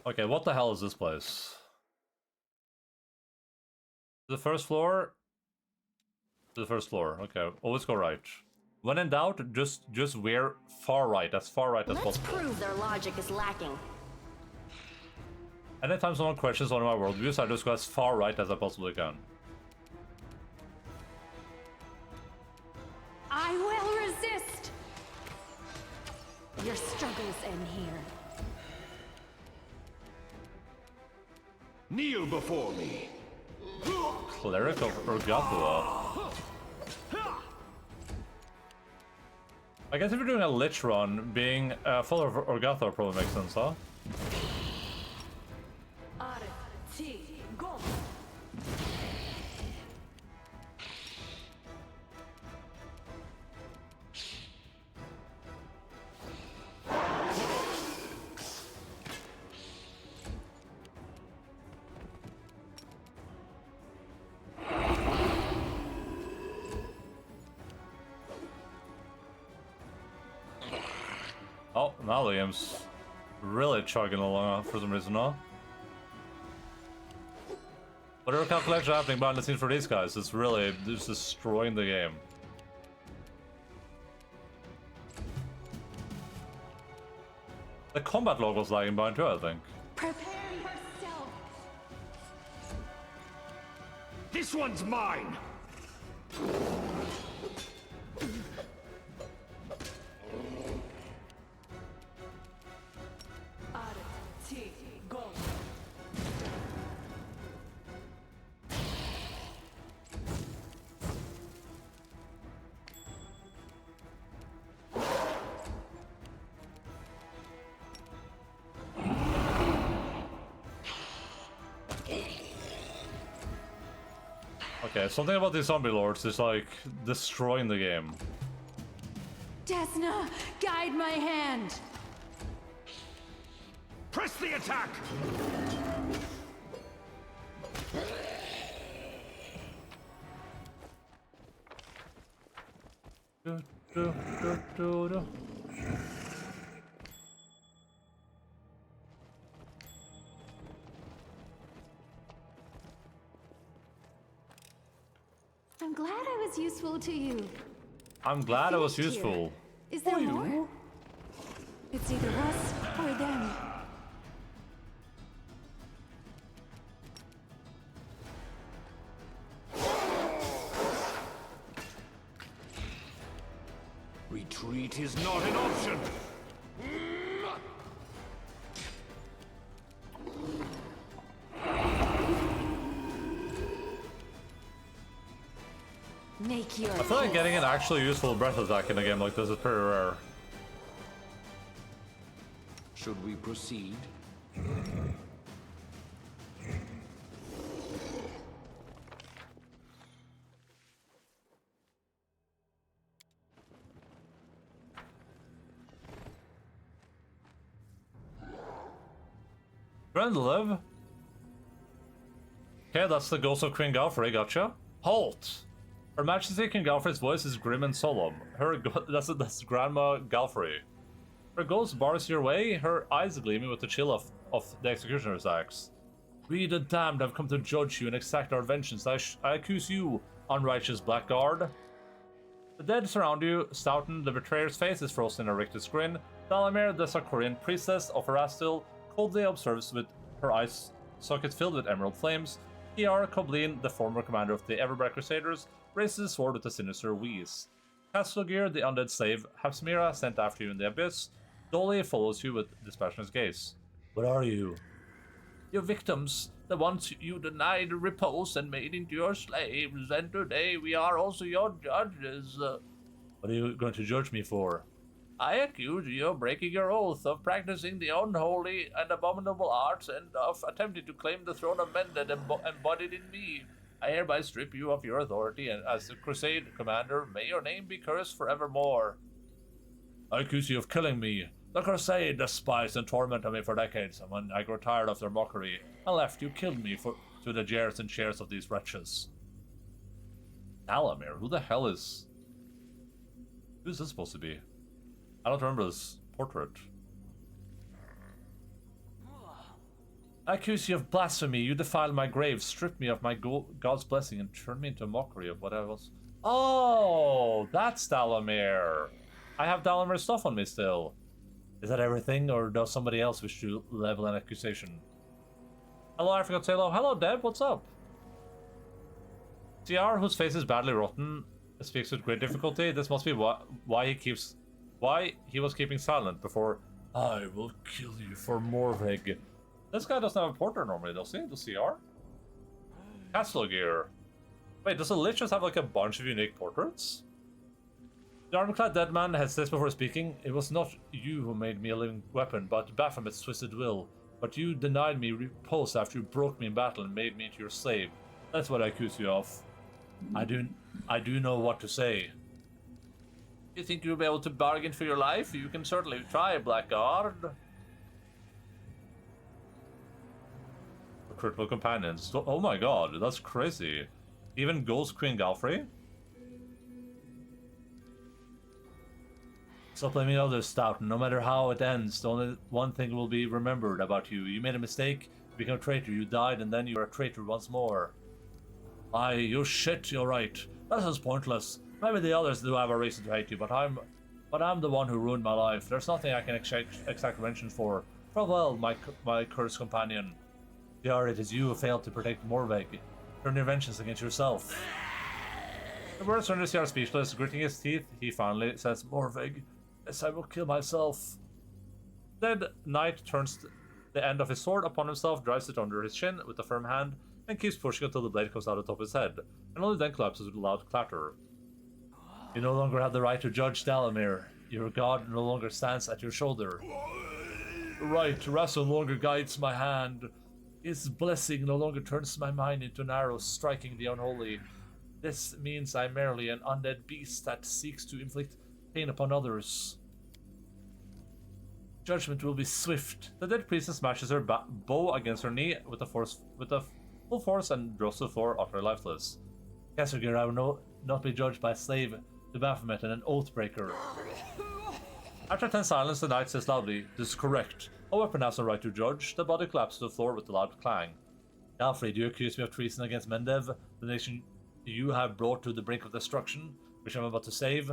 Okay, what the hell is this place? The first floor? The first floor. Okay, always go right. When in doubt, just veer far right, as far right as possible. Let's prove their logic is lacking. Anytime someone questions one of my worldviews, I just go as far right as I possibly can. I will resist! Your struggles end here. Kneel before me. Cleric of Urgathua. I guess if you're doing a Lich run, being full of Urgathua probably makes sense, huh? Oh, now the game's really chugging along for some reason, huh? Whatever calculations are happening behind the scenes for these guys, it's really just destroying the game. The combat log was lagging behind too, I think. Prepare yourself! This one's mine. Okay, something about these zombie lords is like destroying the game. Desna, guide my hand! Press the attack. I'm glad I was useful to you. I'm glad it was useful. Is there more? It's either us or them. Retreat is not an option. Make your I feel like getting an actually useful breath attack in a game like this is pretty rare. Should we proceed? Friend live. Okay, that's the ghost of Queen Galfrey, gotcha. Halt! Her Majesty King Galfrey's voice is grim and solemn. That's Grandma Galfrey. Her ghost bars your way, her eyes gleaming with the chill of the executioner's axe. We the damned have come to judge you and exact our vengeance. I accuse you, unrighteous blackguard. The dead surround you, stoutened, the betrayer's face is frozen in a rictus grin. Dalamir, the Sarkorian priestess of Erastil, coldly observes with her eyes sockets filled with emerald flames. Kiar Koblin, the former commander of the Everbright Crusaders, raises his sword with a sinister wheeze. Castlogir, the undead slave, Hafsmira, sent after you in the abyss. Dolly follows you with dispassionate gaze. What are you? Your victims, the ones you denied repose and made into your slaves, and today we are also your judges. What are you going to judge me for? I accuse you of breaking your oath, of practicing the unholy and abominable arts, and of attempting to claim the throne of Mended embodied in me. I hereby strip you of your authority, and as the Crusade commander, may your name be cursed forevermore. I accuse you of killing me. The Crusade despised and tormented me for decades, and when I grew tired of their mockery and left, you killed me to the jeers and cheers of these wretches. Alamir, who the hell is... Who's this supposed to be? I don't remember this portrait. I accuse you of blasphemy. You defiled my grave, stripped me of my God's blessing, and turned me into a mockery of what I was. Oh, that's Dalamir. I have Dalamir's stuff on me still. Is that everything, or does somebody else wish to level an accusation? Hello, I forgot to say hello. Hello, Deb. What's up? CR, whose face is badly rotten, speaks with great difficulty. This must be why he was keeping silent before. I will kill you for Morvig. This guy doesn't have a porter normally, does he? Does CR? Castle gear. Wait, does a lich just have like a bunch of unique portraits? The armor-clad dead man hesitates before speaking. It was not you who made me a living weapon, but Baphomet's twisted will. But you denied me repose after you broke me in battle and made me into your slave. That's what I accuse you of. I do know what to say. You think you'll be able to bargain for your life? You can certainly try, Blackguard. Critical companions. Oh my god, that's crazy. Even Ghost Queen Galfrey? Stop blaming others, Stout. No matter how it ends, the only one thing will be remembered about you. You made a mistake, you became a traitor, you died, and then you were a traitor once more. Aye, you shit, you're right. That is pointless. Maybe the others do have a reason to hate you, but I'm the one who ruined my life. There's nothing I can exact vengeance for. Farewell, my cursed companion. Yar, it is you who failed to protect Morvig. Turn your vengeance against yourself. The words render Yar speechless. Gritting his teeth, he finally says, Morvig, yes, I will kill myself. Dead Knight turns the end of his sword upon himself, drives it under his chin with a firm hand, and keeps pushing until the blade comes out atop his head, and only then collapses with a loud clatter. You no longer have the right to judge Dalamir. Your god no longer stands at your shoulder. Right, Ras no longer guides my hand. His blessing no longer turns my mind into an arrow striking the unholy. This means I'm merely an undead beast that seeks to inflict pain upon others. Judgment will be swift. The dead priestess smashes her bow against her knee with a full force and drops to the floor, utterly lifeless. Kassergir, I will not be judged by a slave to Baphomet and an oathbreaker. After a tense silence, the knight says loudly, This is correct. A weapon has no right to judge. The body collapses to the floor with a loud clang. Galfrey, do you accuse me of treason against Mendev, the nation you have brought to the brink of destruction, which I'm about to save?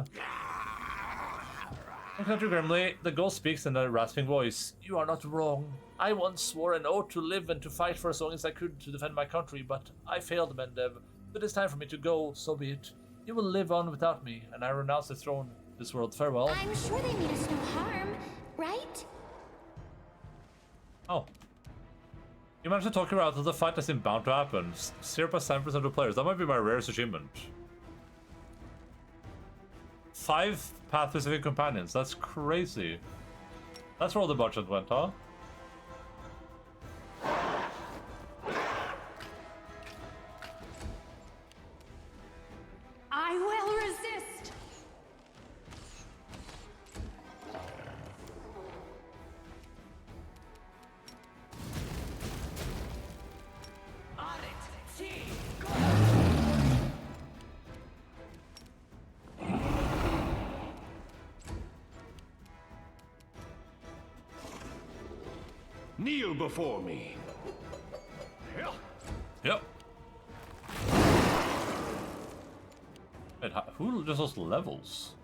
Looking at you grimly, the ghost speaks in a rasping voice. You are not wrong. I once swore an oath to live and to fight for as long as I could to defend my country, but I failed, Mendev. It is time for me to go, so be it. You will live on without me, and I renounce the throne, this world. Farewell. I'm sure they mean us no harm, right? Oh. You managed to talk her out of the fight that seemed bound to happen. 0% of the players. That might be my rarest achievement. 5 path-specific companions. That's crazy. That's where all the budget went, huh? I will resist. Kneel before me. Yep. Wait, who does those levels?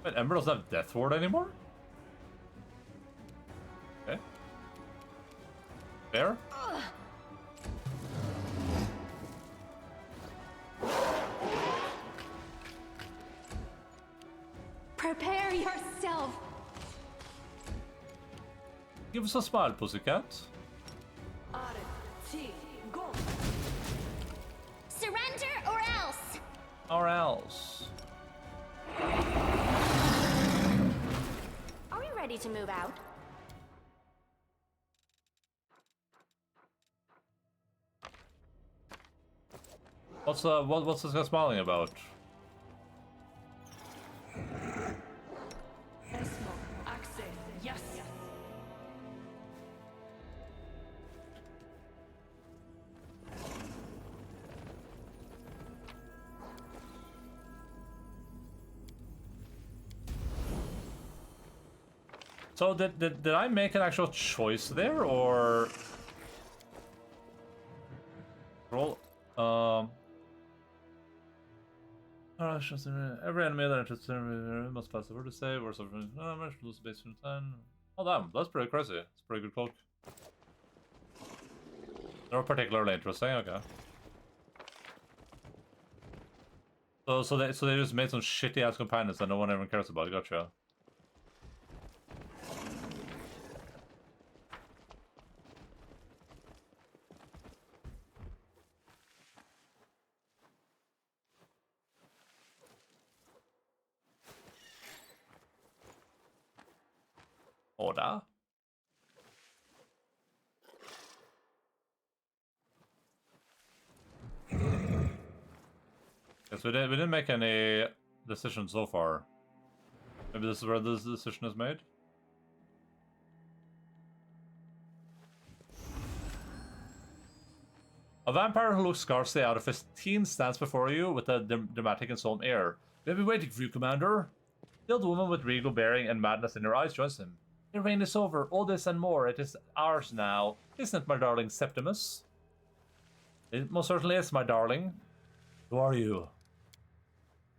Wait, Ember doesn't have Death Ward anymore? Okay. Fair? Prepare yourself. Give us a smile, pussycat. Surrender or else! Or else. Are we ready to move out? What's this guy smiling about? Yes. So did I make an actual choice there, or Every enemy that enters the must pass over to save or something. Oh, I should lose base from 10. Oh, damn, that's pretty crazy. It's a pretty good cloak. They're particularly interesting, okay. So they just made some shitty ass companions that no one even cares about, gotcha. Order. Yes, we didn't make any decisions so far. Maybe this is where this decision is made. A vampire who looks scarcely out of his teens stands before you with a dramatic and solemn air. We have been waiting for you, Commander. The old woman with regal bearing and madness in her eyes joins him. The reign is over, all this and more, it is ours now. Isn't it, my darling Septimus? It most certainly is, my darling. Who are you?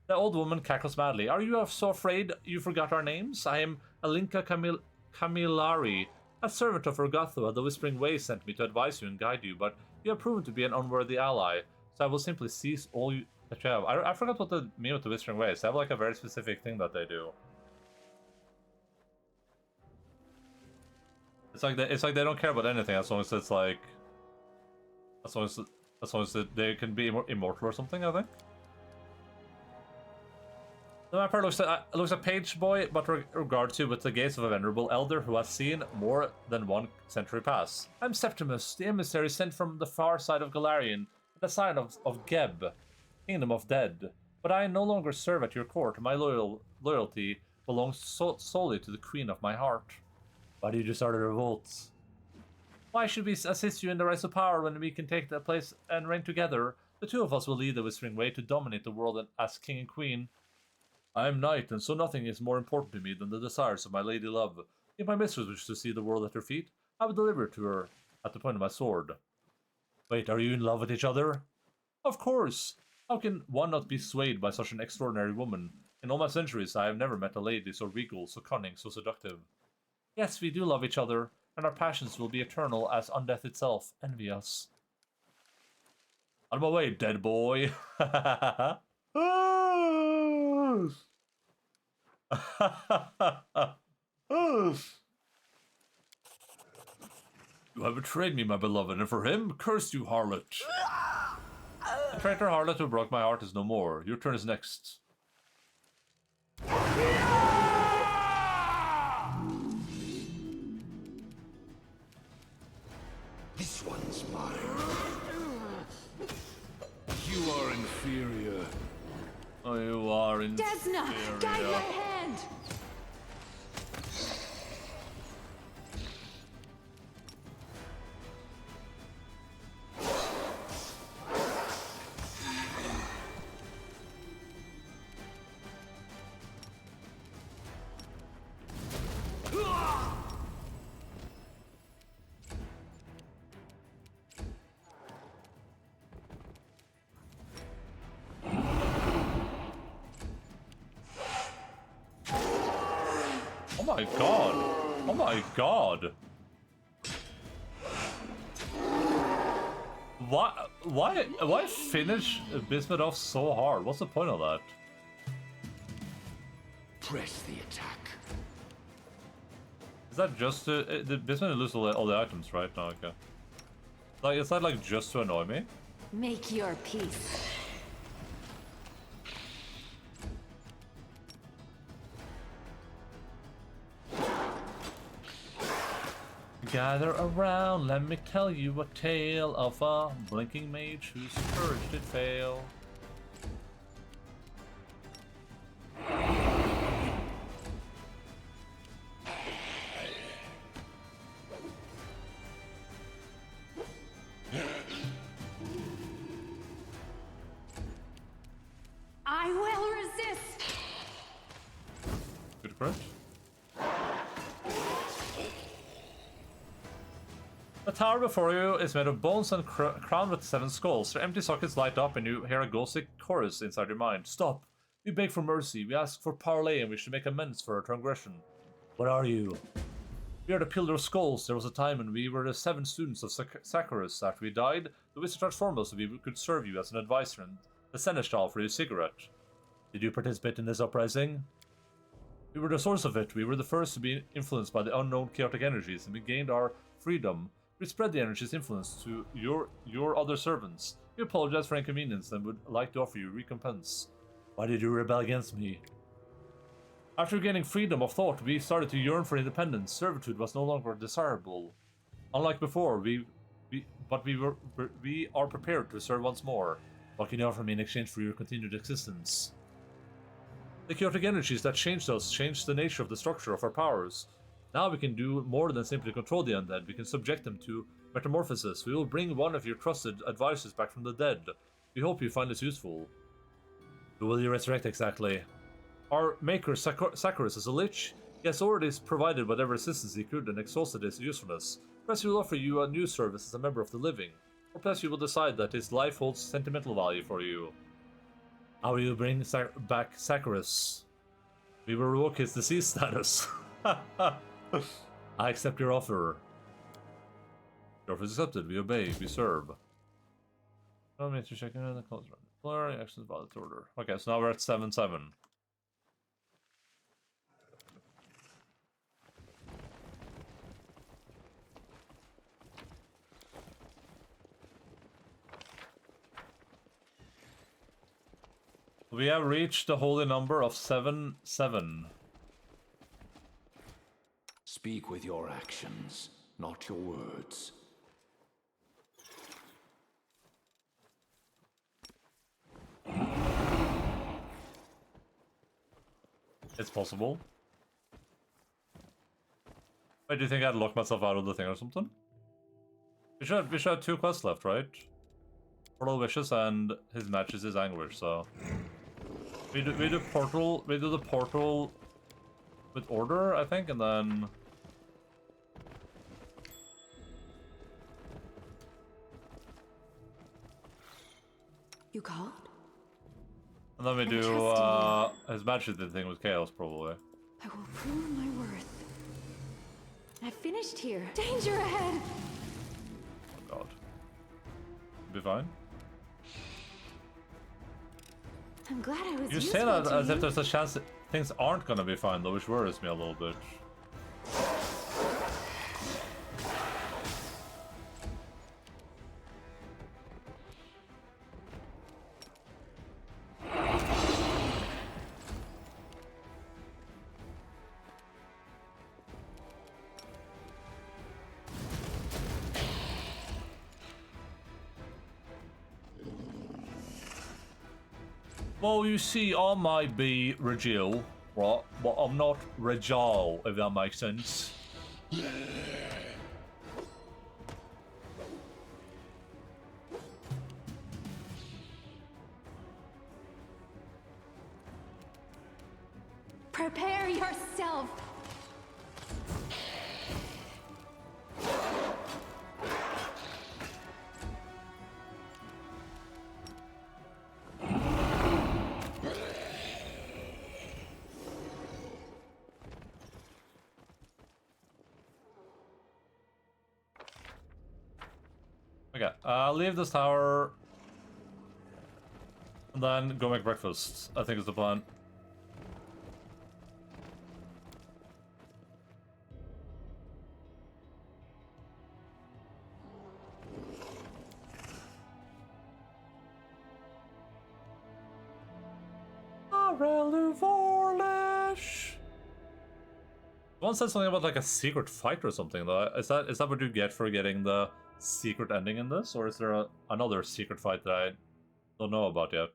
The old woman cackles madly. Are you so afraid you forgot our names? I am Alinka Camillari, a servant of Urgathua. The Whispering Way sent me to advise you and guide you, but you have proven to be an unworthy ally, so I will simply seize all that you have. I forgot what the mean with the Whispering Ways. They have like a very specific thing that they do. It's like they don't care about anything as long as it's like, as long as they can be immortal or something, I think. The vampire looks a page boy, but regards you with the gaze of a venerable elder who has seen more than one century pass. I'm Septimus, the emissary sent from the far side of Galarian, the sign of Geb, kingdom of dead. But I no longer serve at your court. My loyalty belongs solely to the queen of my heart. Why do you just start a revolt? Why should we assist you in the rise of power when we can take that place and reign together? The two of us will lead the Whispering Way to dominate the world as king and queen. I am knight, and so nothing is more important to me than the desires of my lady love. If my mistress wishes to see the world at her feet, I will deliver it to her at the point of my sword. Wait, are you in love with each other? Of course! How can one not be swayed by such an extraordinary woman? In all my centuries, I have never met a lady so regal, so cunning, so seductive. Yes, we do love each other, and our passions will be eternal as undeath itself. Envy us. Out of my way, dead boy! You have betrayed me, my beloved, and for him, curse you, harlot. The traitor harlot who broke my heart is no more. Your turn is next. This one's mine. You are inferior. Oh, you are inferior. Desna, guide my hand! Oh my god! Oh my god! Why finish Bismuth off so hard? What's the point of that? Press the attack. Is that just to... Did Bismuth lose all the items, right? No, okay. Like, is that like just to annoy me? Make your peace. Gather around, let me tell you a tale of a blinking mage whose courage did fail. I will resist! Good crit. The tower before you is made of bones and crowned with 7 skulls. Your empty sockets light up and you hear a ghostly chorus inside your mind. Stop! We beg for mercy, we ask for parley, and we should make amends for our transgression. What are you? We are the Pillar of Skulls. There was a time when we were the 7 students of Saccharus. After we died, the wizard transformed us so we could serve you as an advisor and the seneschal for your cigarette. Did you participate in this uprising? We were the source of it. We were the first to be influenced by the unknown chaotic energies, and we gained our freedom. We spread the energy's influence to your other servants. We apologize for inconvenience and would like to offer you recompense. Why did you rebel against me? After gaining freedom of thought, we started to yearn for independence. Servitude was no longer desirable. Unlike before, we are prepared to serve once more. What can you offer me in exchange for your continued existence? The chaotic energies that changed us changed the nature of the structure of our powers. Now we can do more than simply control the undead. We can subject them to metamorphosis. We will bring one of your trusted advisors back from the dead. We hope you find this useful. Who will you resurrect exactly? Our maker, Saccharus, is a lich. He has already provided whatever assistance he could and exhausted his usefulness. Perhaps he will offer you a new service as a member of the living. Or perhaps you will decide that his life holds sentimental value for you. How will you bring back Saccharus? We will revoke his disease status. I accept your offer. Your offer is accepted. We obey. We serve. Allow me to check in the close run. Blur actions valid order. Okay, so now we're at 7-7. We have reached the holy number of 7-7. Speak with your actions, not your words. It's possible. Wait, do you think I'd lock myself out of the thing or something? We should have 2 quests left, right? Portal Wishes and his matches his anguish, so we do the portal with order, I think, and then You called? we I'm do trusting his matches the thing with chaos probably. I will prove my worth. I finished here. Danger ahead! Oh god. Be fine. I'm glad I was You useful say that to as you. if there's a chance that things aren't gonna be fine though, which worries me a little bit. Well, you see, I might be Regil, right? But I'm not Regil, if that makes sense. Prepare yourself! Okay, leave this tower and then go make breakfast, I think is the plan. One said something about like a secret fight or something though. Is that what you get for getting the secret ending in this, or is there another secret fight that I don't know about yet?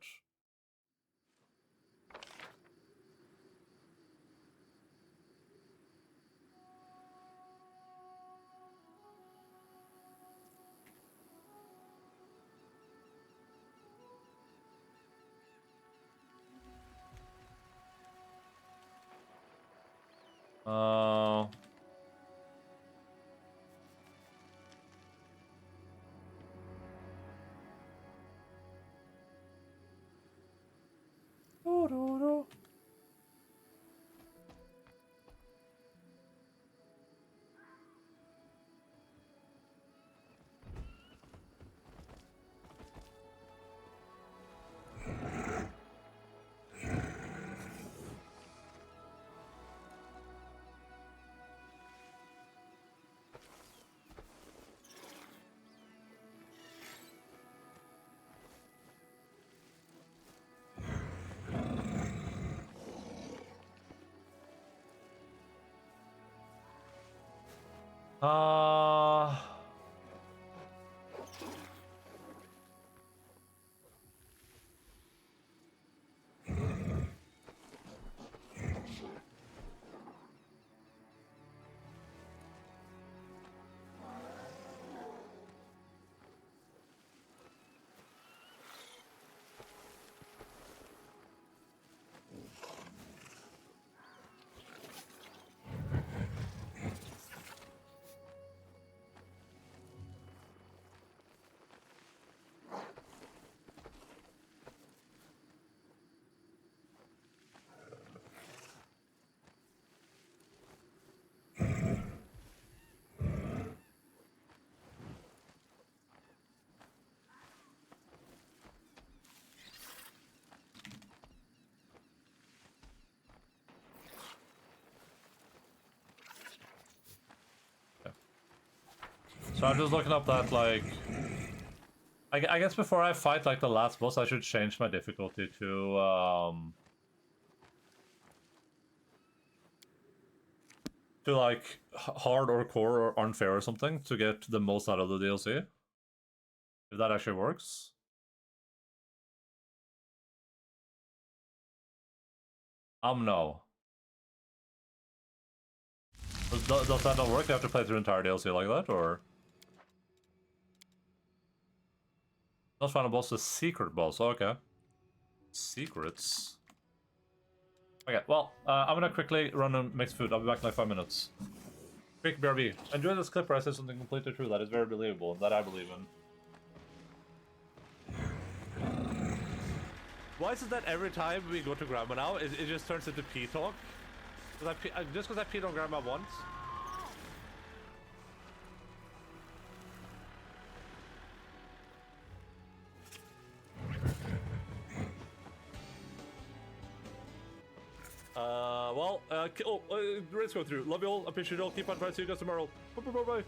Uh... So I'm just looking up that, like... I guess before I fight, like, the last boss, I should change my difficulty to, like, hard or core or unfair or something to get the most out of the DLC. If that actually works. No. Does that not work? You have to play through the entire DLC like that, or...? Not final boss, the secret boss. Oh, okay. Secrets. Okay, well, I'm gonna quickly run and make food. I'll be back in like 5 minutes. Quick BRB. Enjoy this clip where I said something completely true that is very believable, that I believe in. Why is it that every time we go to Grandma now, it just turns into pee talk? Just because I peed on Grandma once? Let's go through. Love you all. Appreciate it all. Keep on trying. See you guys tomorrow. Bye.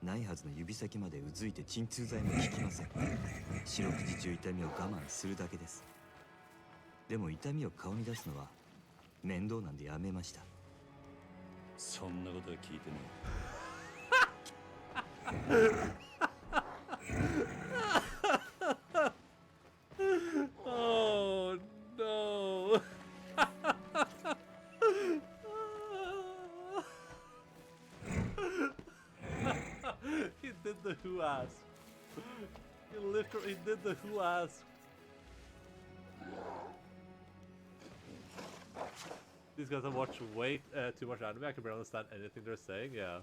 ないはずの指先までうずいて鎮痛剤も効きません。四六時中痛みを我慢するだけです。でも痛みを顔に出すのは面倒なんでやめました。そんなことは聞いてない。Oh no. He did the who asked. He literally did the who asked. These guys have watched way too much anime. I can barely understand anything they're saying. Yeah.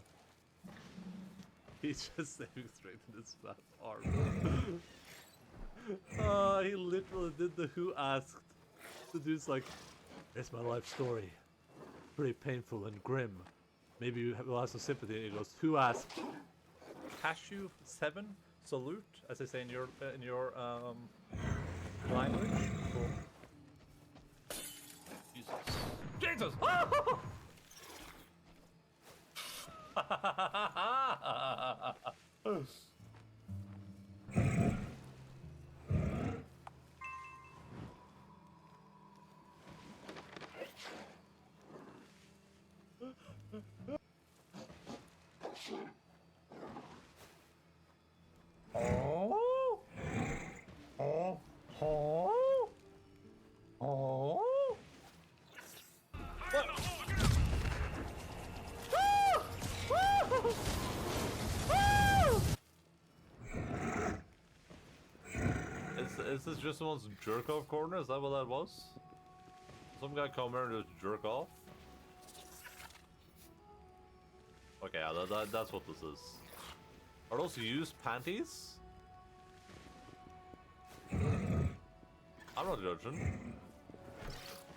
He's just saving straight in his fat arm. He literally did the who asked. The dude's like, it's my life story. Pretty painful and grim. Maybe you will have some sympathy. And he goes, who asked? Cashew 7 salute, as they say in your language. Cool. Jesus! Is this just someone's jerk off corner? Is that what that was? Some guy come here and just jerk off? Okay, yeah, that's what this is. Are those used panties? I'm not judging.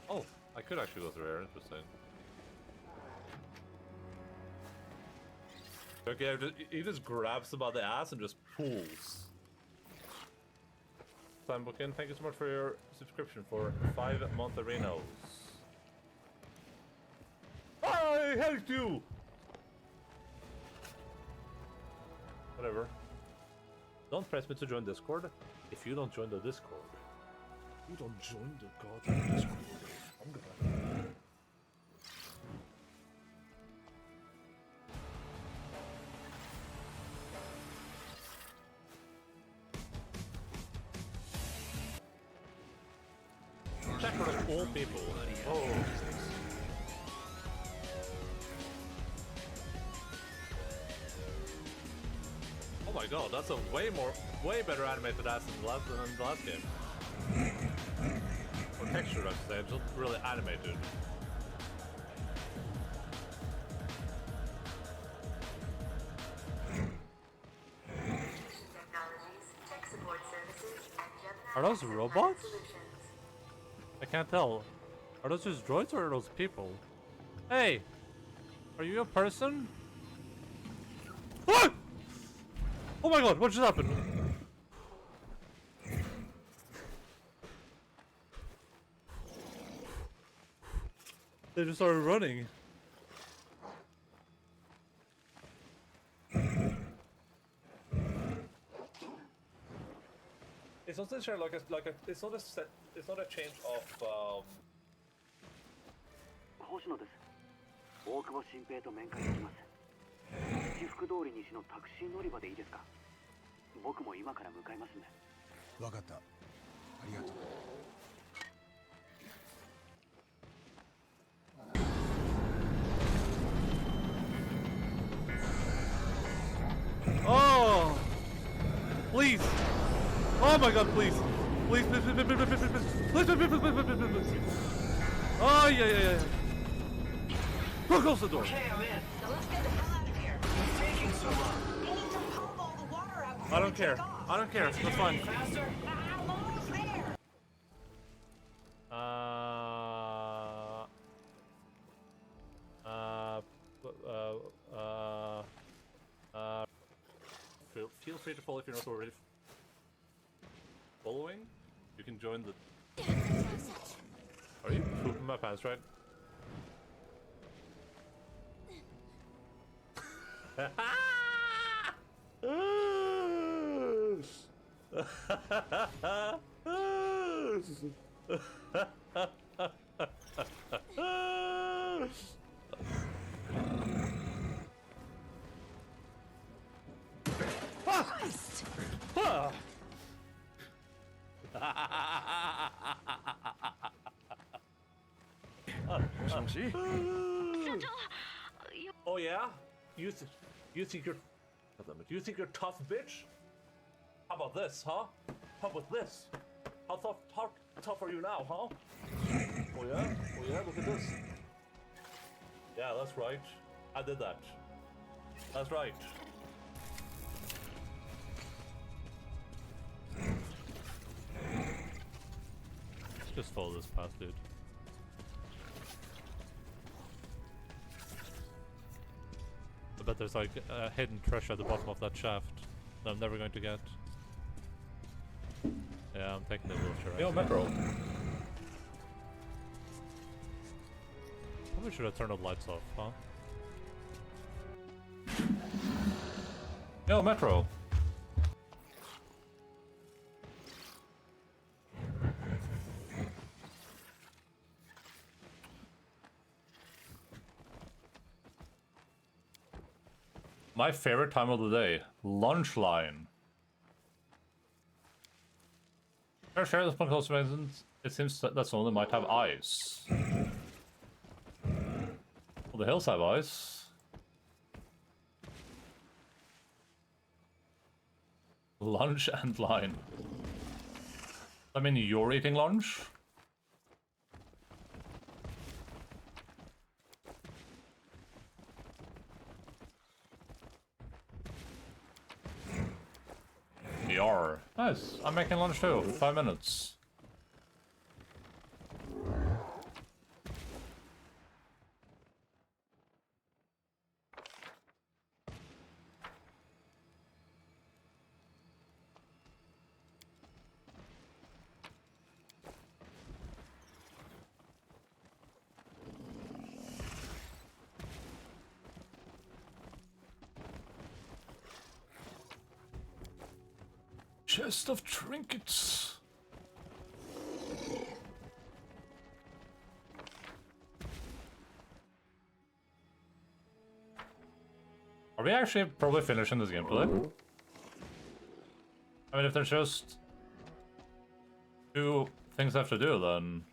Oh, I could actually go through here. Interesting. Okay, he just grabs them by the ass and just pulls. Time booking. Thank you so much for your subscription for 5-month arenas. I helped you! Whatever. Don't press me to join Discord. If you don't join the Discord, you don't join the goddamn Discord. I'm gonna... checker of all people. Oh. Oh my god, that's a way better animated ass than the last game. Or textured, I should say, just really animated. Are those robots? I can't tell. Are those just droids or are those people? Hey! Are you a person? What? Oh my god, what just happened? They just started running. It's not necessarily it's not a change of 星野です。大久保新平と面会できます。私服通り西のタクシー乗り場でいいですか？僕も今から向かいますね。わかった。ありがとう。Oh! Please! Oh my god, please! Please, please, please, please, please, please, please, please, please, please, please, please, please, please. Oh, yeah. Close the door. Okay, I'm in. Now let's get the hell out of here. What's taking so long? We need to pump all the water out. I don't care. I don't care. That's fine. Faster? I'm almost there. Feel free to follow if you're not already following. You can join the. Are you pooping my pants, right? Oh yeah? You think you're you think you're tough, bitch? How about this, huh? How about this? How tough are you now, huh? Oh yeah, look at this. Yeah, that's right. I did that. That's right. Let's just follow this path, dude. I bet there's like a hidden treasure at the bottom of that shaft that I'm never going to get. Yeah, I'm taking the wheelchair. Yo, Metro. Probably should have turned the lights off, huh? Yo, Metro. My favorite time of the day, lunch line. Fair share of this one close reasons. It seems that some of them might have eyes. Well, the hills have eyes. Lunch and line. I mean, you're eating lunch? Yar. Nice. I'm making lunch too. 5 minutes. Chest of trinkets. Are we actually probably finishing this gameplay? I mean, if there's just 2 things I have to do, then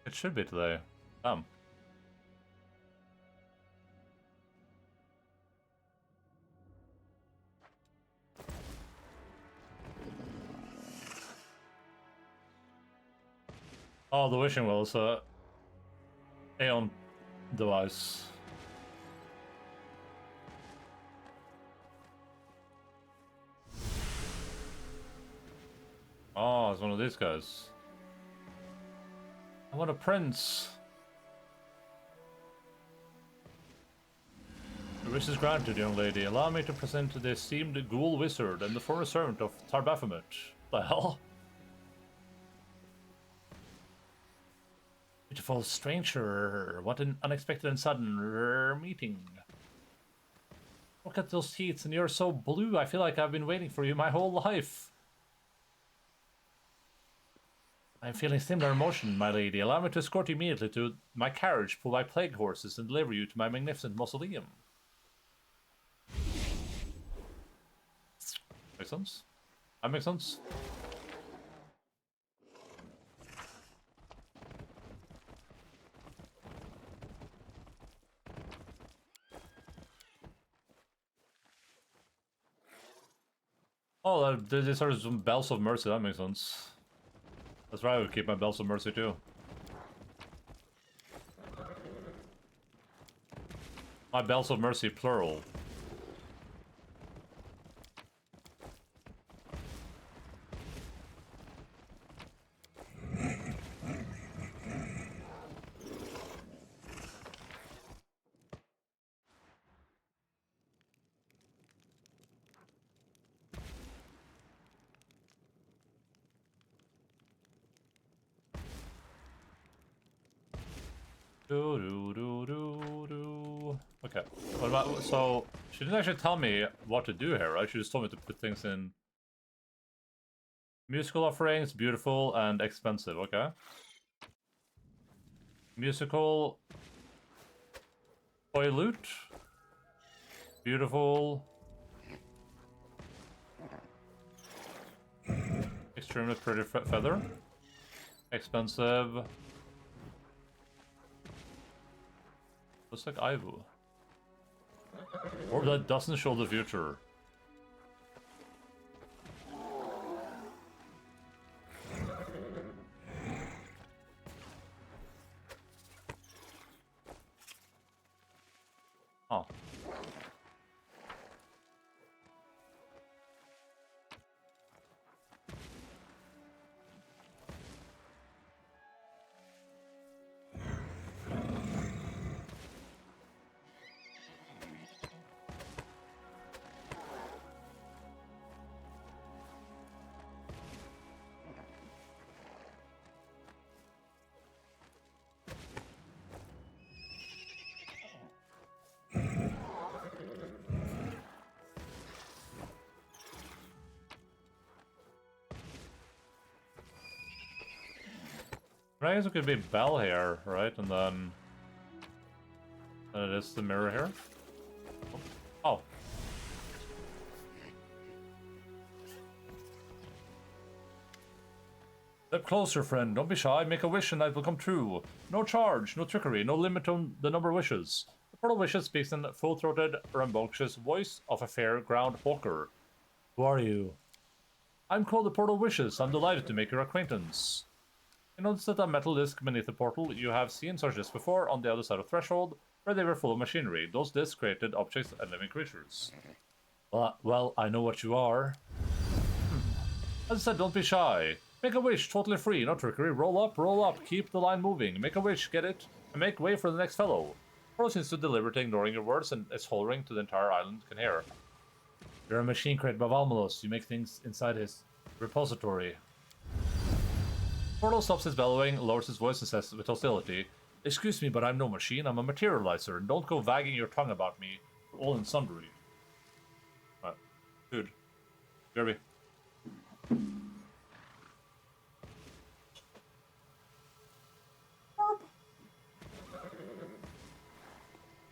It should be today. Damn. Oh, the wishing well is a Aeon device. Oh, it's one of these guys. I want a prince. Your wish is granted, young lady. Allow me to present the esteemed ghoul wizard and the former servant of Tarbaphomet. The hell? Beautiful stranger. What an unexpected and sudden meeting. Look at those teeth, and you're so blue. I feel like I've been waiting for you my whole life. I'm feeling similar emotion, my lady. Allow me to escort you immediately to my carriage, pull my plague horses, and deliver you to my magnificent mausoleum. Makes sense? That makes sense? Oh, these are some bells of mercy. That makes sense. That's right, I would keep my bells of mercy too. My bells of mercy, plural. Okay. What about, so she didn't actually tell me what to do here, right? She just told me to put things in musical offerings, beautiful and expensive. Okay. Musical toy loot, beautiful, extremely pretty feather, expensive. Looks like Ivu. Or that doesn't show the future. Oh. I guess it could be Bell here, right? And then it is the mirror here. Oh. Step closer, friend. Don't be shy. Make a wish and that will come true. No charge, no trickery, no limit on the number of wishes. The Portal Wishes speaks in full-throated, rambunctious voice of a fair-ground hawker. Who are you? I'm called the Portal Wishes. I'm delighted to make your acquaintance. You notice that a metal disc beneath the portal. You have seen such discs before on the other side of Threshold, where they were full of machinery. Those discs created objects and living creatures. Well, I know what you are. As I said, don't be shy. Make a wish, totally free, no trickery. Roll up, keep the line moving. Make a wish, get it, and make way for the next fellow. Portal seems to deliberately ignoring your words and is hollering to the entire island can hear. You're a machine created by Valmalos. You make things inside his repository. Portal stops his bellowing, lowers his voice and says with hostility, "Excuse me, but I'm no machine, I'm a materializer, and don't go wagging your tongue about me, all in sundry." Dude. Jeremy.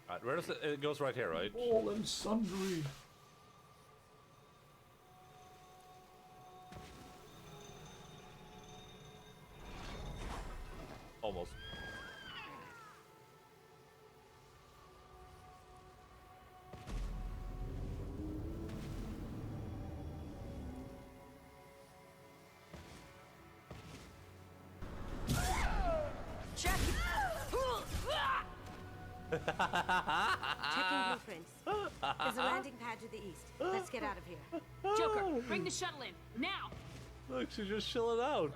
Alright, where does it goes right here, right? All in sundry. Almost. Checking blueprints. There's a landing pad to the east. Let's get out of here. Joker, bring the shuttle in, now! Look, she's just chilling out.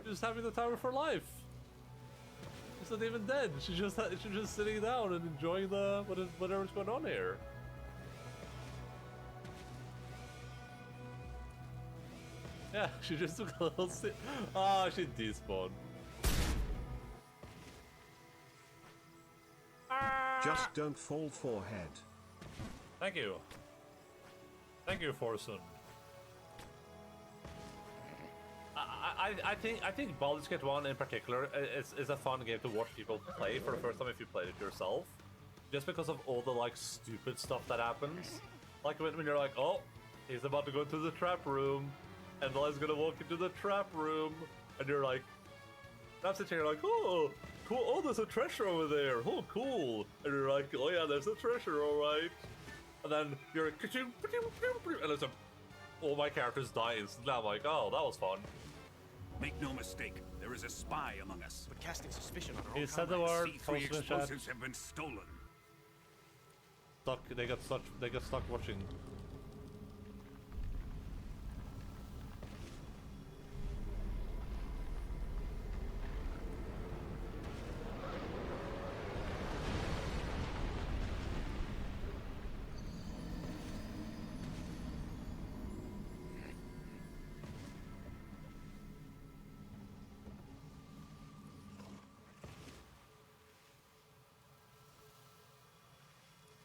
She's just having the time of her life. She's not even dead. She's just sitting down and enjoying the whatever's going on here. Yeah, she just took a little sit. Ah, she despawned. Just don't fall forehead. Thank you. Thank you, Forsun. I think Baldur's Gate 1 in particular is a fun game to watch people play for the first time if you played it yourself. Just because of all the like stupid stuff that happens. Like when you're like, oh, he's about to go into the trap room, and Endaline gonna walk into the trap room, and you're like, I'm sitting here like, oh, cool, oh, there's a treasure over there, oh, cool. And you're like, oh yeah, there's a treasure, alright. And then you're like, and there's a, all my characters die instantly. I'm like, oh, that was fun. Make no mistake, there is a spy among us. But casting suspicion on our He own said the comrades. word. C3 explosives have been stolen. They got stuck watching.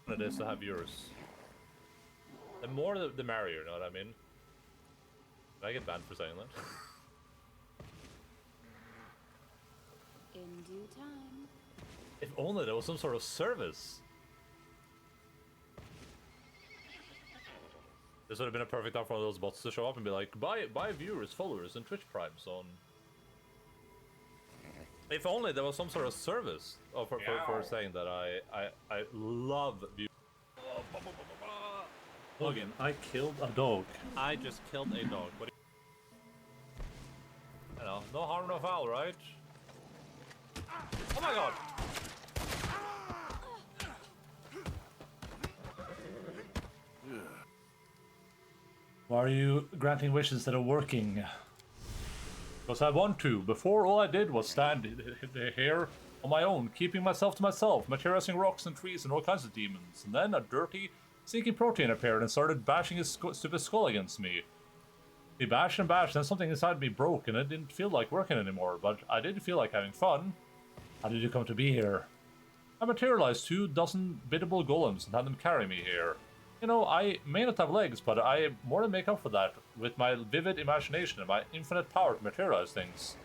It is to have yours. The more the merrier, you know what I mean? Did I get banned for saying that? In due time. If only there was some sort of service. This would have been a perfect time for one of those bots to show up and be like, buy viewers, followers, and Twitch Primes on. If only there was some sort of service for saying that I love viewers. Logan, I killed a dog. I just killed a dog. What do you know, no harm, no foul, right? Oh my god! Why are you granting wishes that are working? Because I want to. Before, all I did was stand here on my own, keeping myself to myself, materializing rocks and trees and all kinds of demons. And then a dirty, sneaky protein appeared and started bashing his stupid skull against me. He bashed and bashed, and something inside me broke, and it didn't feel like working anymore, but I did feel like having fun. How did you come to be here? I materialized 24 biddable golems and had them carry me here. You know, I may not have legs, but I more than make up for that with my vivid imagination and my infinite power to materialize things.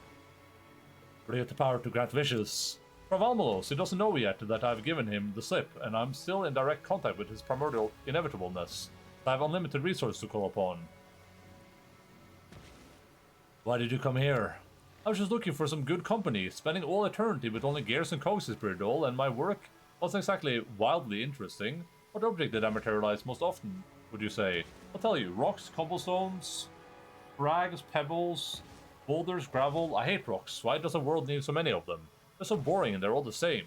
But I get the power to grant wishes. From Almalos, he doesn't know yet that I've given him the slip, and I'm still in direct contact with his primordial inevitableness. I have unlimited resources to call upon. Why did you come here? I was just looking for some good company. Spending all eternity with only gears and cogs is pretty dull, and my work wasn't exactly wildly interesting. What object did I materialize most often, would you say? I'll tell you, rocks, cobblestones, rags, pebbles, boulders, gravel. I hate rocks. Why does the world need so many of them? They're so boring and they're all the same.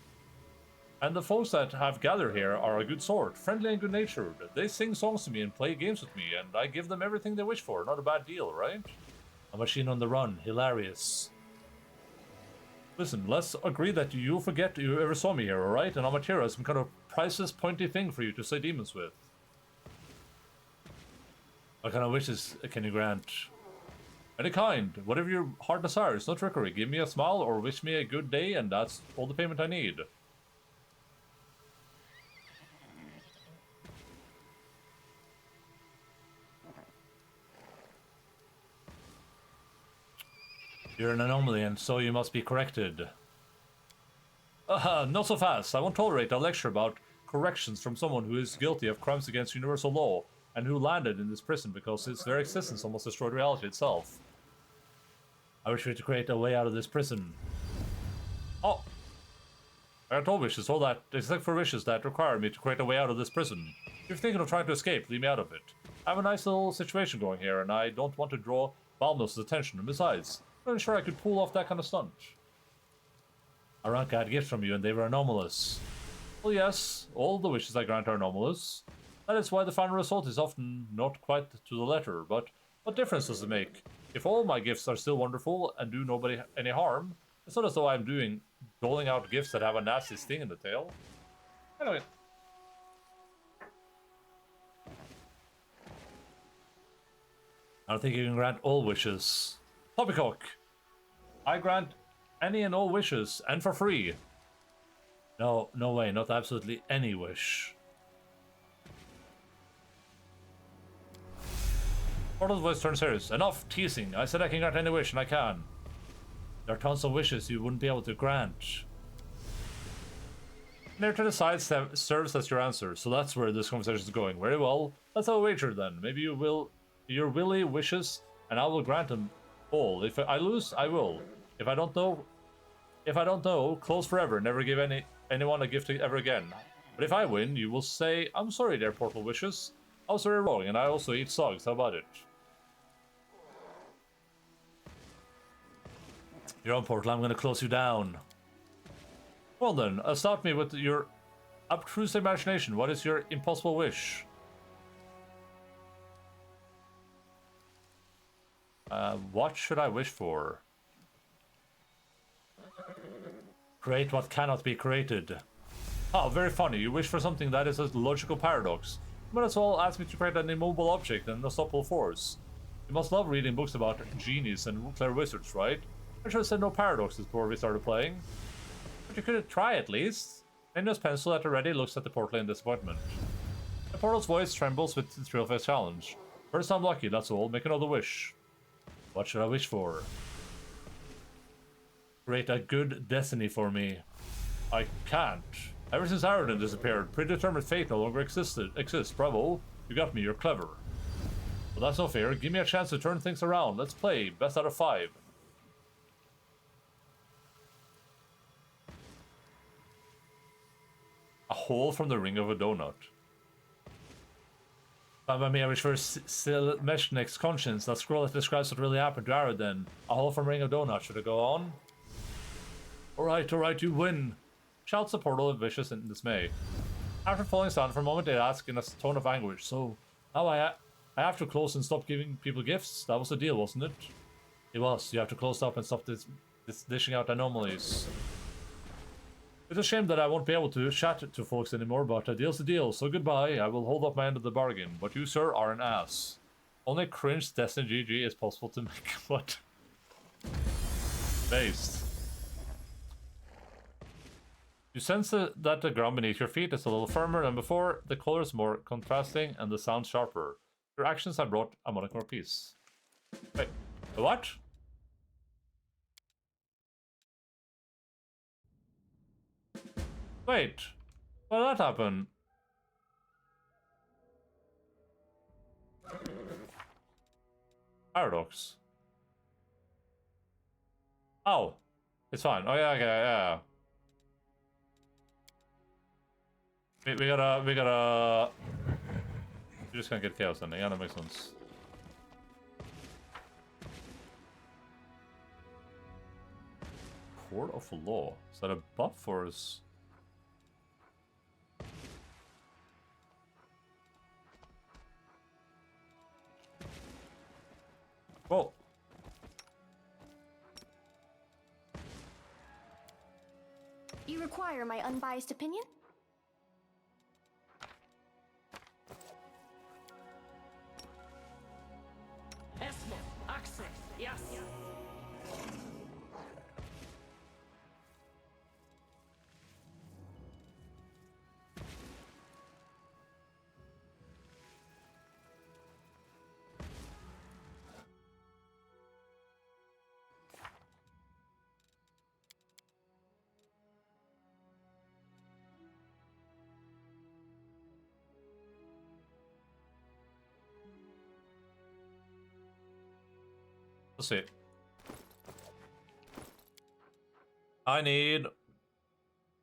And the folks that have gathered here are a good sort, friendly and good-natured. They sing songs to me and play games with me, and I give them everything they wish for. Not a bad deal, right? A machine on the run. Hilarious. Listen, let's agree that you'll forget you ever saw me here, alright? And I'll materialize some kind of priceless, pointy thing for you to slay demons with. What kind of wishes can you grant? Any kind. Whatever your heart desires. No trickery. Give me a smile or wish me a good day, and that's all the payment I need. You're an anomaly, and so you must be corrected. Not so fast. I won't tolerate a lecture about corrections from someone who is guilty of crimes against universal law, and who landed in this prison because its very existence almost destroyed reality itself. I wish for you to create a way out of this prison. Oh! I got all wishes, all that, except for wishes that require me to create a way out of this prison. If you're thinking of trying to escape, leave me out of it. I have a nice little situation going here, and I don't want to draw Balnos' attention, and besides, I'm not sure I could pull off that kind of stunt. Aranka had gifts from you, and they were anomalous. Well, yes, all the wishes I grant are anomalous. That is why the final result is often not quite to the letter, but what difference does it make? If all my gifts are still wonderful and do nobody any harm, it's not as though I'm doling out gifts that have a nasty sting in the tail. Anyway. I don't think you can grant all wishes. Poppycock! I grant any and all wishes, and for free. No, no way, not absolutely any wish. Portal's voice turns serious. Enough teasing. I said I can grant any wish, and I can. There are tons of wishes you wouldn't be able to grant. Near to the side serves as your answer, so that's where this conversation is going. Very well. Let's have a wager then. Maybe you will your willy wishes, and I will grant them all. If I lose, I will. If I don't know, close forever. Never give anyone a gift ever again. But if I win, you will say, I'm sorry, dear Portal Wishes. I was very wrong, and I also eat sogs. How about it? You're on, Portal. I'm going to close you down. Well then, start me with your obtruse imagination. What is your impossible wish? What should I wish for? Create what cannot be created. Oh, very funny. You wish for something that is a logical paradox. You might as well ask me to create an immobile object and an unstoppable force. You must love reading books about genies and clever wizards, right? I should have said no paradoxes before we started playing. But you could try at least. Nenio's pencil at the ready looks at the portal in disappointment. The portal's voice trembles with the thrill of his challenge. First I'm lucky, that's all. Make another wish. What should I wish for? Create a good destiny for me. I can't. Ever since Aroden disappeared, predetermined fate no longer exists. Bravo. You got me, you're clever. Well, that's not fair. Give me a chance to turn things around. Let's play. Best out of 5. A hole from the ring of a donut. By me, I wish for Silmeshnik's conscience. That scroll that describes what really happened to Aroden. A hole from ring of donut. Should I go on? Alright, you win. Shouts the portal of vicious in dismay. After falling silent for a moment, it asks in a tone of anguish, so now I have to close and stop giving people gifts? That was the deal, wasn't it? It was. You have to close up and stop this dishing out anomalies. It's a shame that I won't be able to chat to folks anymore, but a deal's a deal, so goodbye. I will hold up my end of the bargain, but you, sir, are an ass. Only cringe Destiny GG is possible to make. What? Based. You sense that the ground beneath your feet is a little firmer than before, the colors more contrasting, and the sound sharper. Your actions have brought a modicum of peace. Wait, what? Wait, what did that happen? Paradox. Oh, it's fine. Oh yeah, okay, yeah. We gotta... You're just gonna get chaos ending. Yeah, that makes sense. Court of Law. Is that a buff or is... Whoa. You require my unbiased opinion? Access, yes. Let's see. I need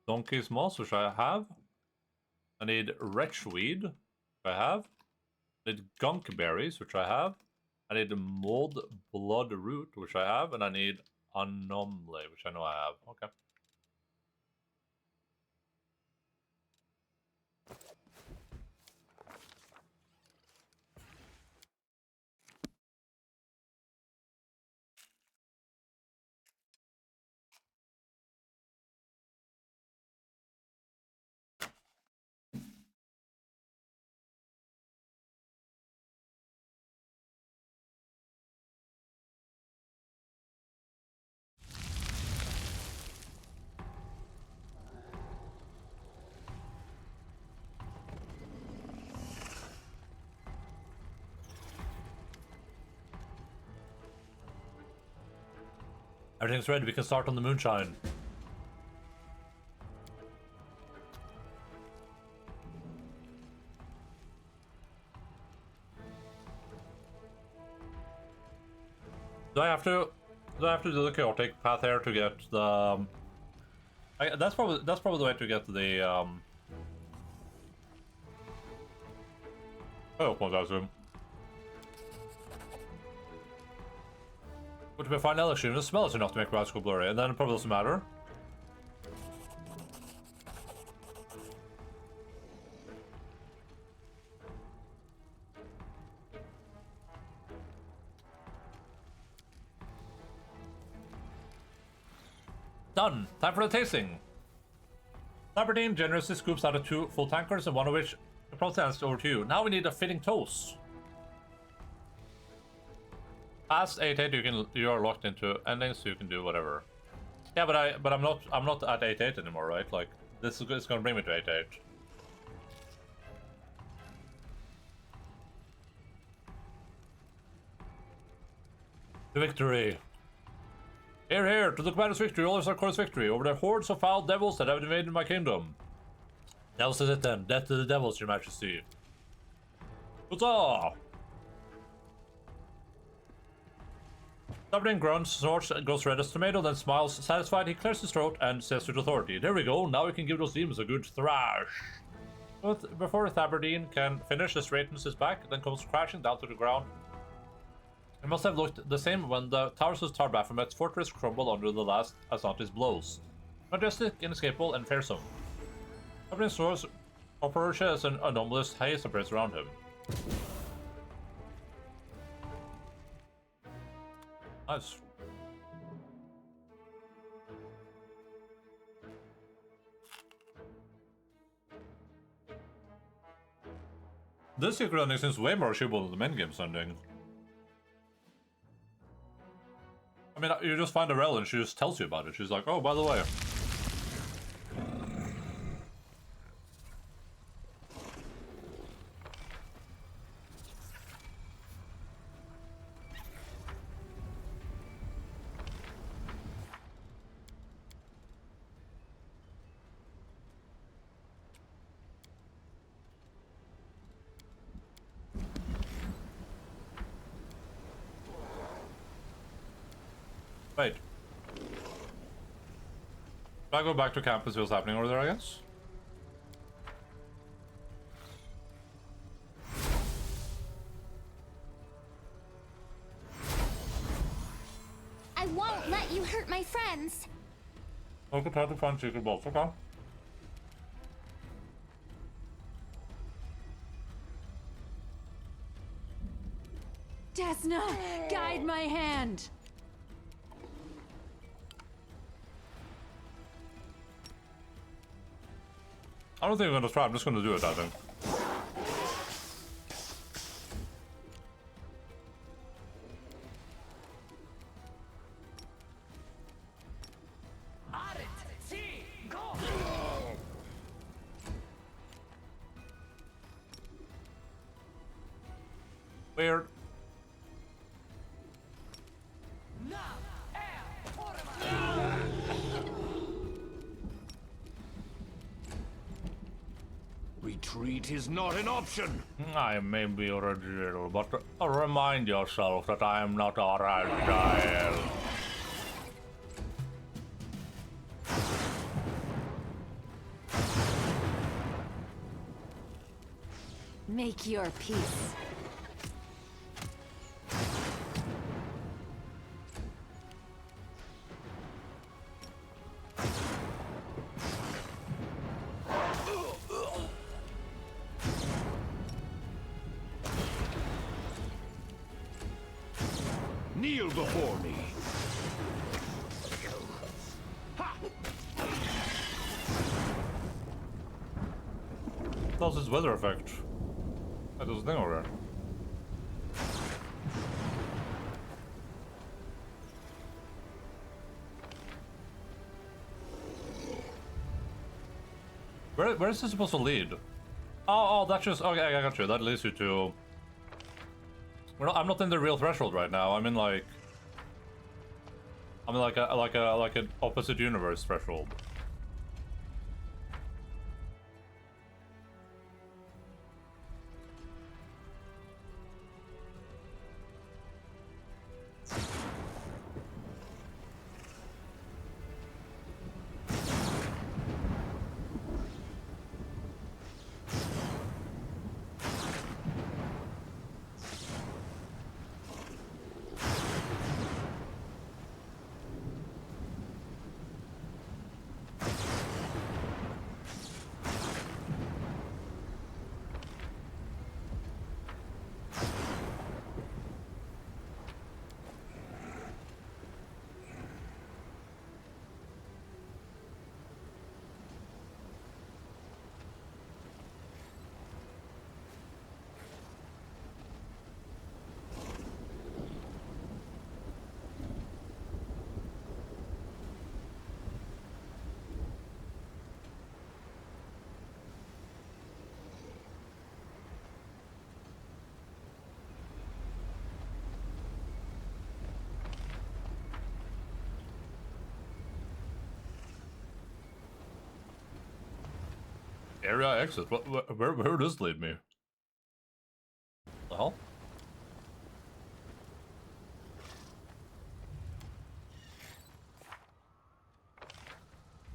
Donkey's Moss, which I have. I need Wretchweed, which I have. I need Gunk Berries, which I have. I need Mold Blood Root, which I have. And I need Anomaly, which I know I have. Okay. Everything's ready, we can start on the moonshine. Do I have to do the chaotic path here to get the that's probably the way to get the I assume. But if we find elixir, the smell is enough to make Rats go blurry, and then it probably doesn't matter. Done! Time for the tasting! Labradine generously scoops out of 2 full tankers, and one of which hands over to you. Now we need a fitting toast. Past 8-8 you are locked into endings, so you can do whatever. Yeah, but I'm not at 8-8 anymore, right? Like this is gonna bring me to 8-8. The victory! Here, here, to the commander's victory, all is our course victory, over the hordes of foul devils that have invaded my kingdom. Devils is it then, death to the devils, your majesty. Huzzah! Labradine grunts, snorts, goes red as tomato, then smiles satisfied. He clears his throat and says with authority, there we go, now we can give those demons a good thrash. But before Labradine can finish, the straightens his back, then comes crashing down to the ground. It must have looked the same when the towers of Tar Baphomet's fortress crumbled under the last Aslante's blows. Majestic, inescapable, and fearsome. Labradine snores operations as an anomalous haze appears around him. Nice. This secret ending seems way more achievable than the main game's ending. I mean, you just find a rel and she just tells you about it. She's like, oh, by the way. Wait. Should I go back to camp and see what's happening over there, I guess? I won't let you hurt my friends. I could try to find secret bolts, okay. Desna, guide my hand. I don't think I'm gonna try, I'm just gonna do it, I think. Weird. Retreat is not an option. I may be original, but remind yourself that I am not a agile. Make your peace. Kneel before me. That's his weather effect. That does a thing over there. Where is this supposed to lead? Oh, that's just okay. I got you. That leads you to. I'm not in the real threshold right now. I'm in like. I'm like an opposite universe threshold. Area exit. Where does this lead me? The hell?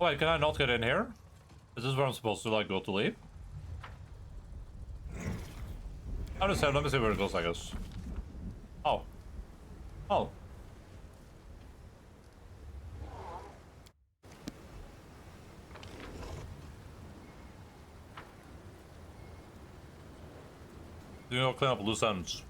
Wait, can I not get in here? Is this where I'm supposed to like go to leave? I understand. Let me see where it goes. I guess. Oh. Oh. You know, clean up loose ends.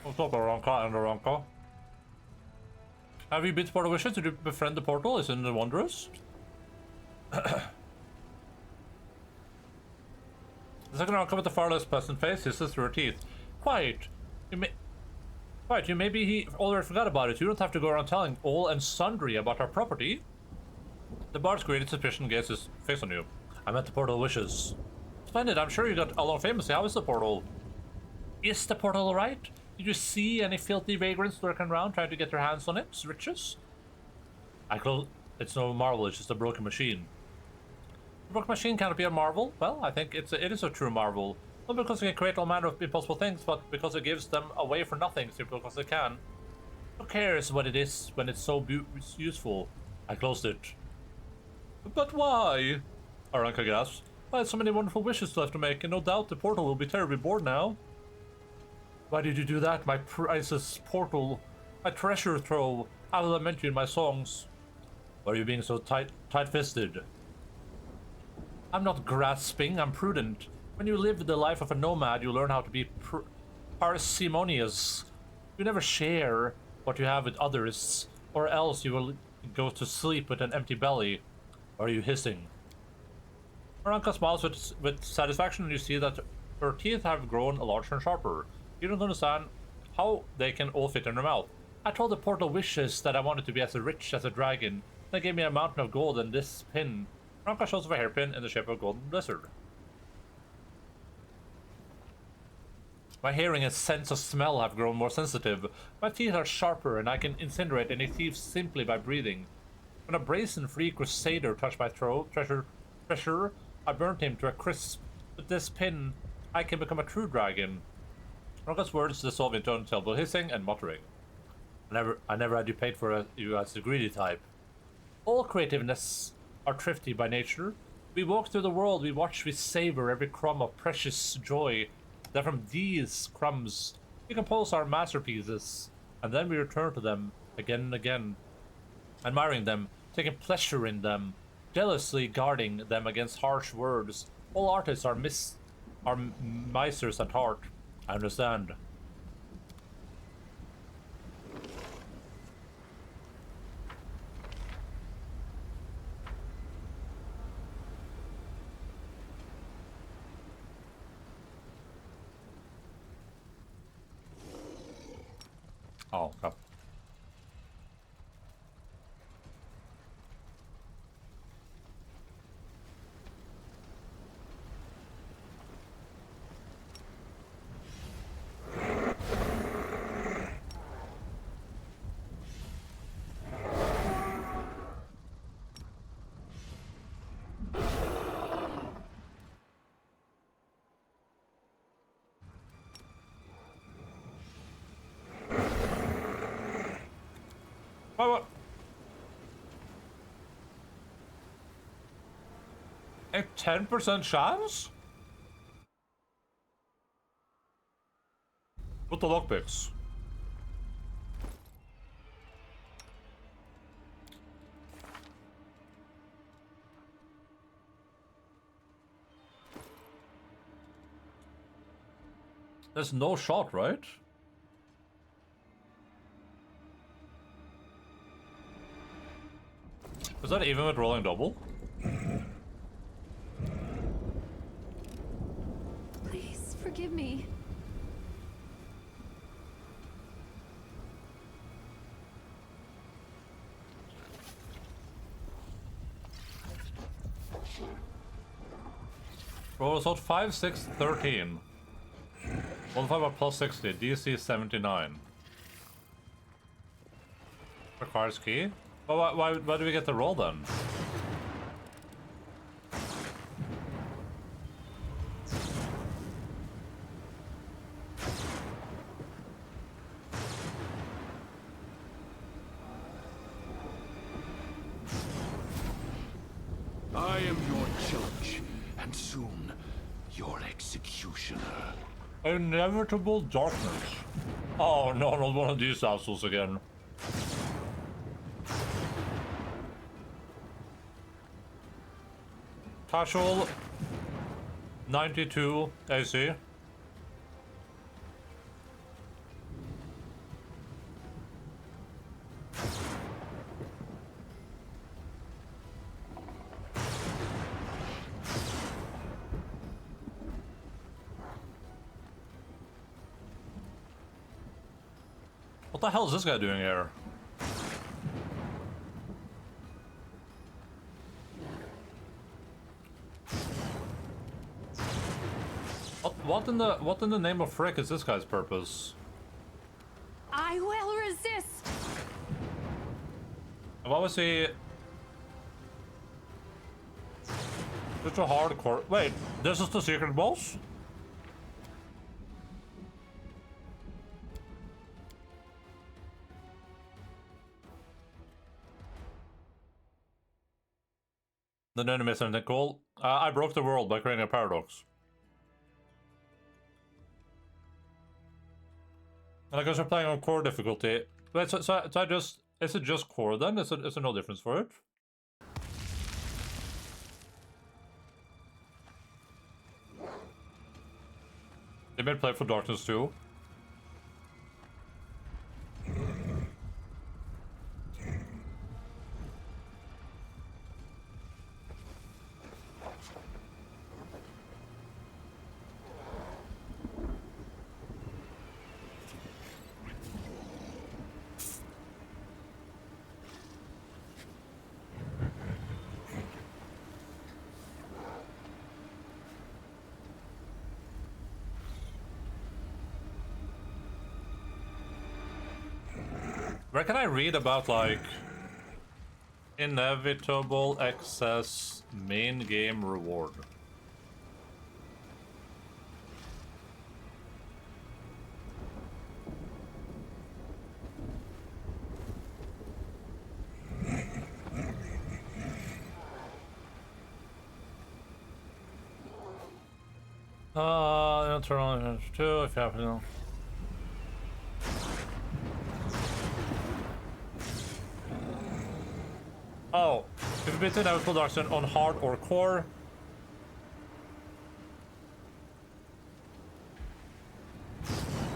What's up, Aranka and Aranka? Have you been to Port of Wishes? Did you befriend the portal? Isn't it wondrous? The second Aranka with the far less pleasant face hisses through her teeth. Quiet. You maybe he already forgot about it. You don't have to go around telling all and sundry about our property. The bard's created suspicion gazed his face on you. I'm at the Portal of Wishes. Splendid, I'm sure you got along famously. How is the portal? Is the portal alright? Did you see any filthy vagrants lurking around trying to get their hands on its riches? It's no marvel, it's just a broken machine. A broken machine can't be a marvel? Well, I think it is a true marvel. Not because it can create all manner of impossible things, but because it gives them away for nothing, simply because it can. Who cares what it is when it's so useful? I closed it. But why? Aranka gasps. I had so many wonderful wishes left to make, and no doubt the portal will be terribly bored now. Why did you do that, my priceless portal? My treasure trove. I will lament you in my songs. Why are you being so tight-fisted? I'm not grasping, I'm prudent. When you live the life of a nomad, you learn how to be parsimonious. You never share what you have with others, or else you will go to sleep with an empty belly. Or are you hissing? Aranka smiles with satisfaction when you see that her teeth have grown larger and sharper. You don't understand how they can all fit in her mouth. I told the Portal Wishes that I wanted to be as rich as a dragon. They gave me a mountain of gold and this pin. Aranka shows off a hairpin in the shape of a golden blizzard. My hearing and sense of smell have grown more sensitive. My teeth are sharper and I can incinerate any thieves simply by breathing. When a brazen free crusader touched my treasure treasure. I burnt him to a crisp. With this pin, I can become a true dragon. Rocket's words dissolve into unintelligible hissing and muttering. I never had you paid for you as the greedy type. All creativeness are thrifty by nature. We walk through the world, we watch, we savor every crumb of precious joy. That from these crumbs, we compose our masterpieces, and then we return to them again and again, admiring them, taking pleasure in them, jealously guarding them against harsh words. All artists are misers at heart. I understand. Oh, okay. What? A 10% chance? With the lockpicks. There's no shot, right? Is that even with rolling double? Please forgive me. Roll result 5, 6, 13. 1 5 at plus 60, DC 79. Requires key? Well, why do we get the roll then? I am your judge, and soon your executioner. Inevitable darkness. Oh no, not one of these assholes again. Casual 92 AC. What the hell is this guy doing here? What in the name of frick is this guy's purpose? I will resist. What was he? Such a hardcore. Wait, this is the secret boss? The enemy is something cool. I broke the world by creating a paradox. And I guess we're playing on core difficulty. Wait, so I just... Is it just core then? Is there no difference for it? They made play for Darkness too. Where can I read about, like, Inevitable excess main game reward. Turn on 2 if you have to. Oh, if you beat an out production on hard or core.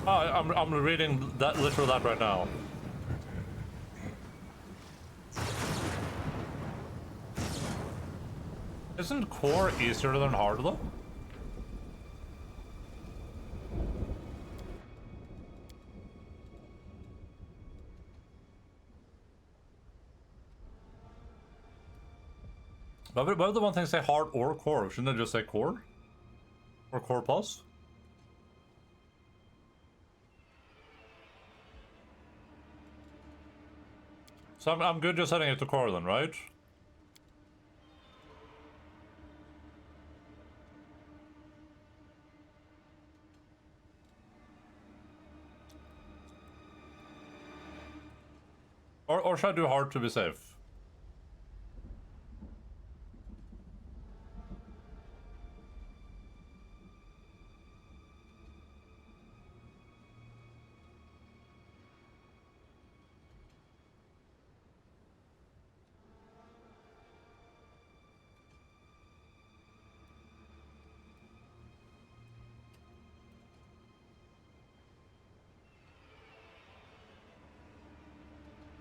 Oh, I'm reading that literally that right now. Isn't core easier than hard though? Why would the one thing say hard or core? Shouldn't it just say core? Or core plus? So I'm good just setting it to core then, right? Or should I do hard to be safe?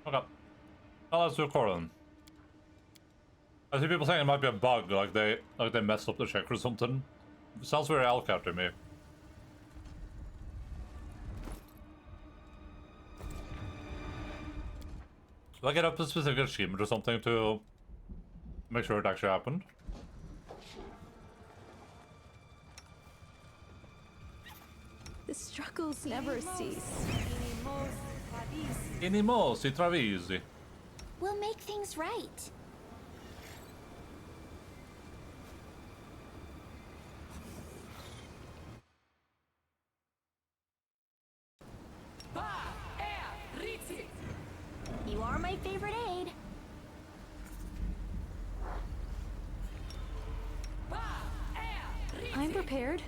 Okay. Now let's do core then. I see people saying it might be a bug, like they messed up the check or something. It sounds very Alcat to me. Do I get up a specific achievement or something to make sure it actually happened? The struggles never cease. Inimosi travisi. We'll make things right. You are my favorite aide. I'm prepared.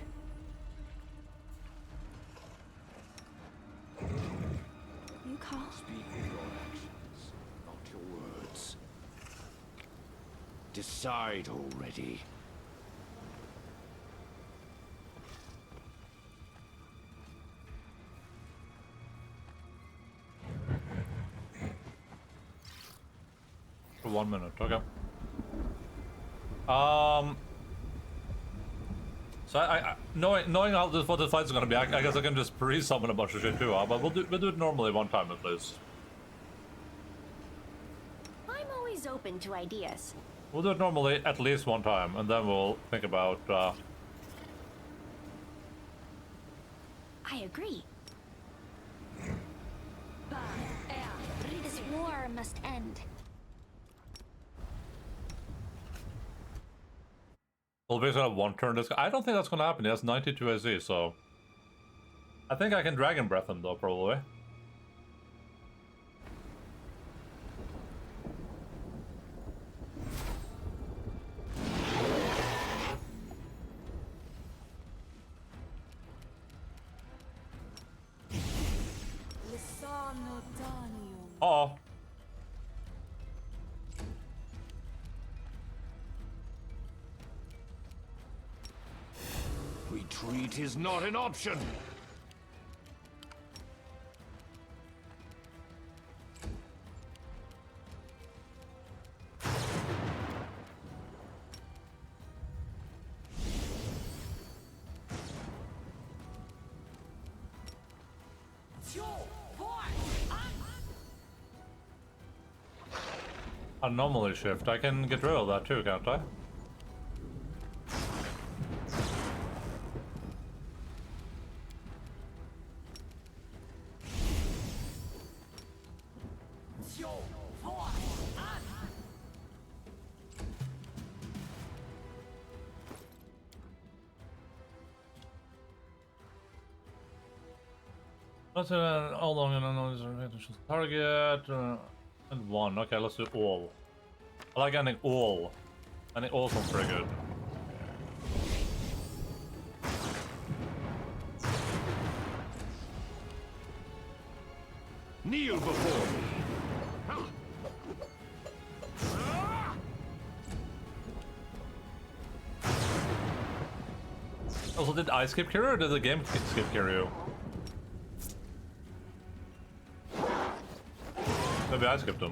You call. Speak with your actions, not your words. Decide already. For 1 minute, okay. So I knowing how what the fight's gonna be, I guess I can just pre-summon a bunch of shit too, but we'll do it normally one time at least. I'm always open to ideas. We'll do it normally at least one time, and then we'll think about I agree. This war must end. we'll basically have one turn. I don't think that's gonna happen. He has 92 AZ, so I think I can Dragon Breath him though, probably. Uh-oh. Retreat is not an option. Anomaly shift. I can get rid of that too, can't I? What's how long and target and 1. Okay, let's do all. I like ending all. Ending all sounds pretty good. Kneel before me. Also, did I skip Kiryu or did the game skip Kiryu? Maybe I skipped him.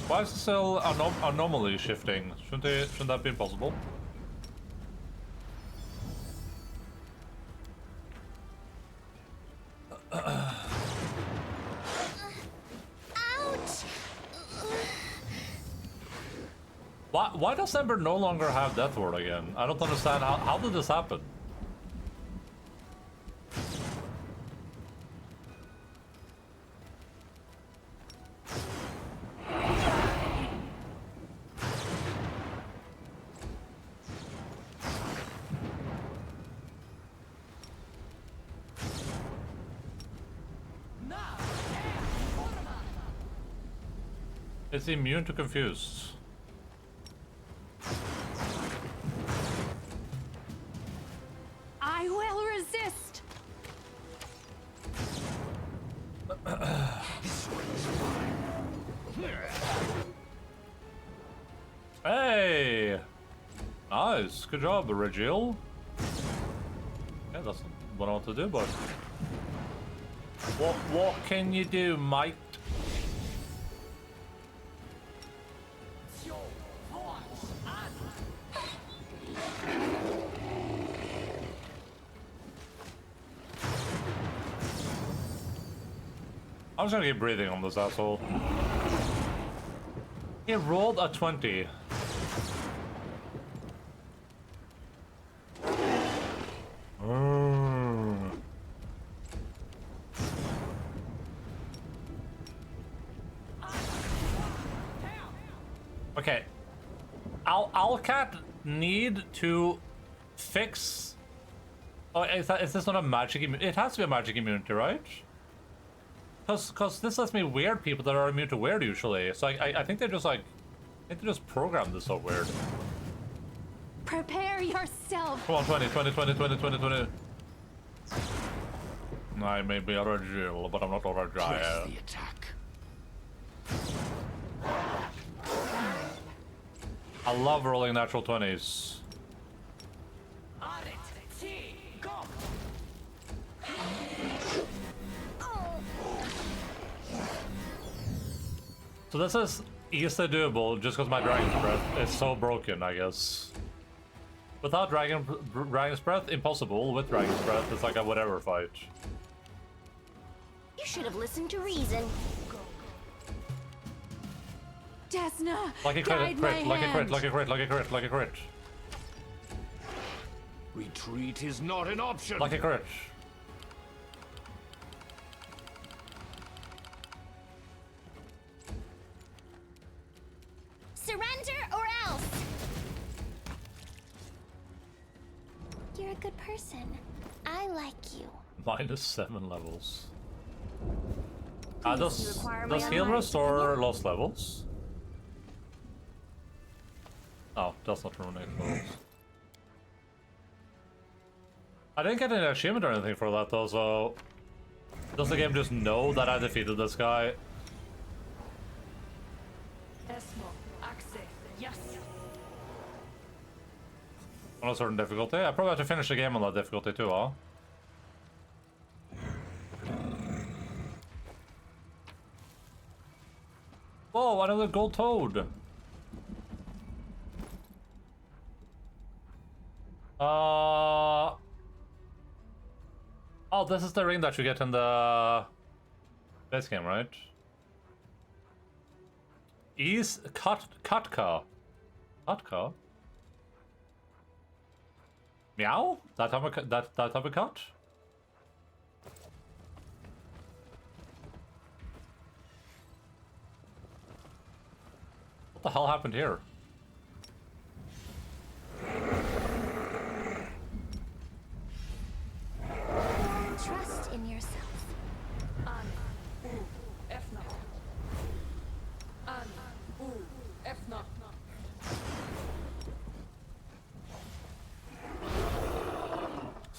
Why is it still anomaly shifting? Shouldn't that be possible? Why does Ember no longer have Death Ward again? I don't understand. How did this happen? It's immune to confused. I will resist. Hey! Nice. Good job, Regiel. Yeah, that's what I want to do, but... What can you do, mate? I'm just gonna keep breathing on this asshole. He rolled a 20. Okay. Alcat need to fix... Oh, is this not a magic immunity? It has to be a magic immunity, right? Cause this lets me weird people that are immune to weird usually. So I think they're just like... I think they just programmed this so weird. Prepare yourself. Come on, 20. I may be a Regiel, but I'm not a Regiel. The attack. I love rolling natural 20s. On it. T. Go. So this is easily doable just because my Dragon's Breath is so broken, I guess. Without Dragon's Breath, impossible. With Dragon's Breath, it's like a whatever fight. You should have listened to reason. Desna, Like a guide crit, my like a crit, hand. like a crit, like a crit, like a crit. Retreat is not an option. Like a crit. Surrender or else. You're a good person. I like you. -7 levels. Please, Does you require my heal unbiased restore opinion? lost levels? Oh, does not ruin levels. I didn't get any achievement or anything for that though, so... Does the game just know that I defeated this guy? Yes. On a certain difficulty? I probably have to finish the game on that difficulty too, huh? Whoa, another gold toad! Oh, this is the ring that you get in the base game, right? Katka. Katka? Meow? That type of cut? What the hell happened here?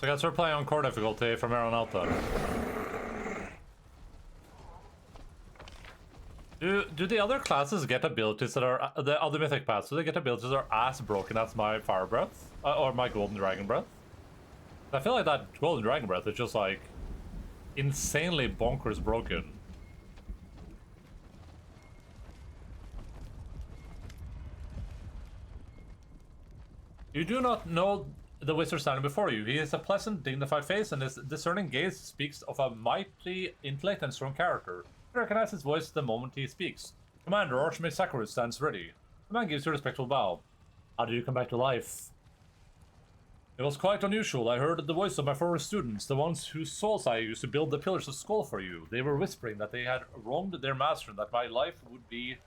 So I gotta start playing on core difficulty from here on out then. Do the other classes get abilities that are the other mythic paths? Do they get abilities that are as broken as my fire breath or my golden dragon breath? I feel like that golden dragon breath is just like insanely bonkers broken. You do not know the wizard standing before you. He has a pleasant, dignified face, and his discerning gaze speaks of a mighty intellect and strong character. You recognize his voice the moment he speaks. Commander Archmage Sakurus stands ready. The man gives you a respectful bow. How do you come back to life? It was quite unusual. I heard the voice of my former students, the ones whose souls I used to build the Pillars of Skull for you. They were whispering that they had wronged their master and that my life would be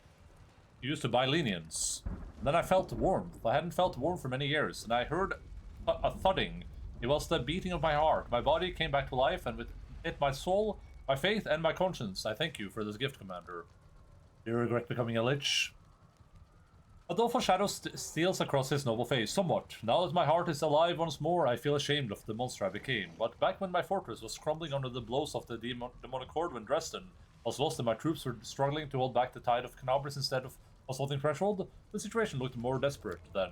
used to buy lenience. And then I felt warmth. I hadn't felt warmth for many years, and I heard a thudding. It was the beating of my heart. My body came back to life, and with it my soul, my faith, and my conscience. I thank you for this gift, Commander. Do you regret becoming a lich? A doleful shadow steals across his noble face, somewhat. Now that my heart is alive once more, I feel ashamed of the monster I became. But back when my fortress was crumbling under the blows of the demonic horde when Dresden was lost and my troops were struggling to hold back the tide of Canabris instead of assaulting Threshold, the situation looked more desperate then.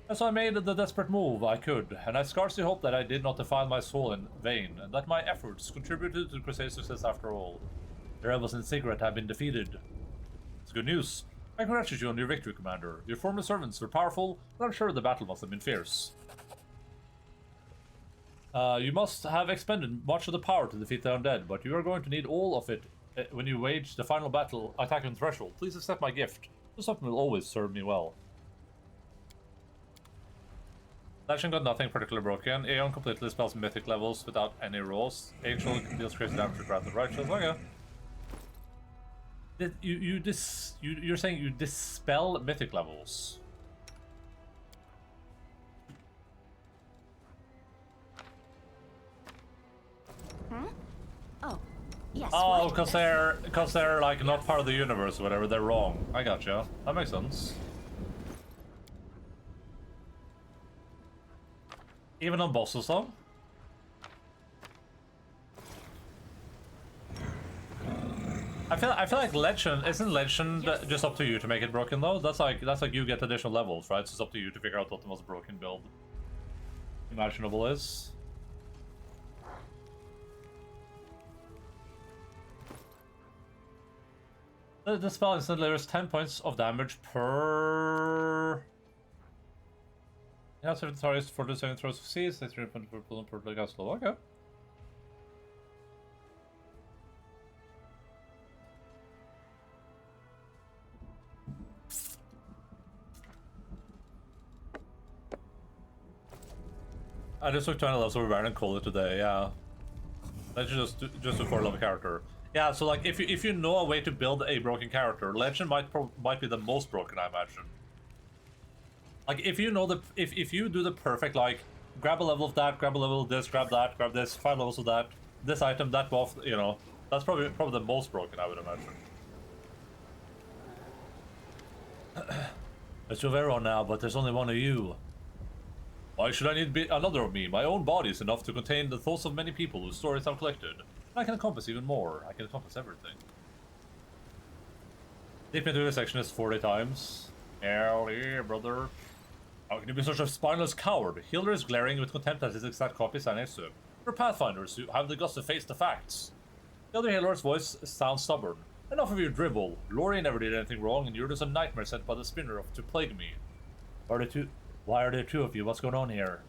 And so I made the desperate move I could, and I scarcely hope that I did not defile my soul in vain, and that my efforts contributed to the Crusade's success after all. The rebels in Sigret have been defeated. It's good news. I congratulate you on your victory, Commander. Your former servants were powerful, but I'm sure the battle must have been fierce. You must have expended much of the power to defeat the undead, but you are going to need all of it when you wage the final battle, attack on Threshold. Please accept my gift. This weapon will always serve me well. Legend got nothing particularly broken. Aeon completely spells mythic levels without any rolls. Angel deals crazy damage with Wrath of Righteous. Okay. You're saying you dispel mythic levels? Huh? Oh, yes. Oh, because they're like not part of the universe or whatever. They're wrong. I gotcha. That makes sense. Even on bosses though? I feel like legend isn't legend just up to you to make it broken though. That's like you get additional levels, right? So it's up to you to figure out what the most broken build imaginable is. The spell instantly delivers 10 points of damage per. Yeah, 7 targets for the 7 throws succeeds. They 3 points per pull per leg as slow. Okay. I just took 20 levels over Baron and called it today, yeah. That's just before level character. Yeah, so like if you know a way to build a broken character, Legend might be the most broken, I imagine. Like if you know if you do the perfect like grab a level of that, grab a level of this, grab that, grab this, 5 levels of that, this item, that buff, you know, that's probably the most broken, I would imagine. It's your Vero now, but there's only one of you. Why should I need another of me? My own body is enough to contain the thoughts of many people whose stories I've collected. And I can encompass even more. I can encompass everything. Deep into this section is 40 times. Hell yeah, brother. How can you be such a spineless coward? Hilder is glaring with contempt at his exact copy standing next to him. We're Pathfinders who have the guts to face the facts. The other Hilder's voice sounds stubborn. Enough of your dribble. Lori never did anything wrong, and you're just a nightmare sent by the spinner to plague me. Why are there two of you? What's going on here?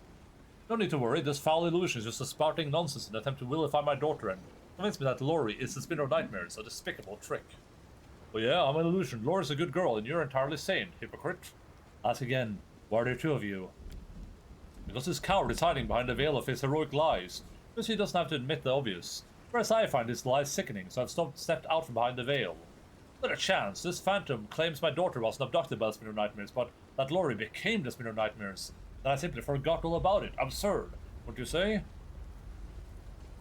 No need to worry, this foul illusion is just a spouting nonsense in an attempt to vilify my daughter and convince me that Lori is the spinner of nightmares, a despicable trick. Well yeah, I'm an illusion. Lori's a good girl and you're entirely sane, hypocrite. Ask again, why are there two of you? Because this coward is hiding behind the veil of his heroic lies, because he doesn't have to admit the obvious. Whereas I find his lies sickening, so I've stepped out from behind the veil. Not a chance, this phantom claims my daughter wasn't abducted by the spinner of nightmares, but that Lori became the spinner of nightmares. That I simply forgot all about it. Absurd, wouldn't you say?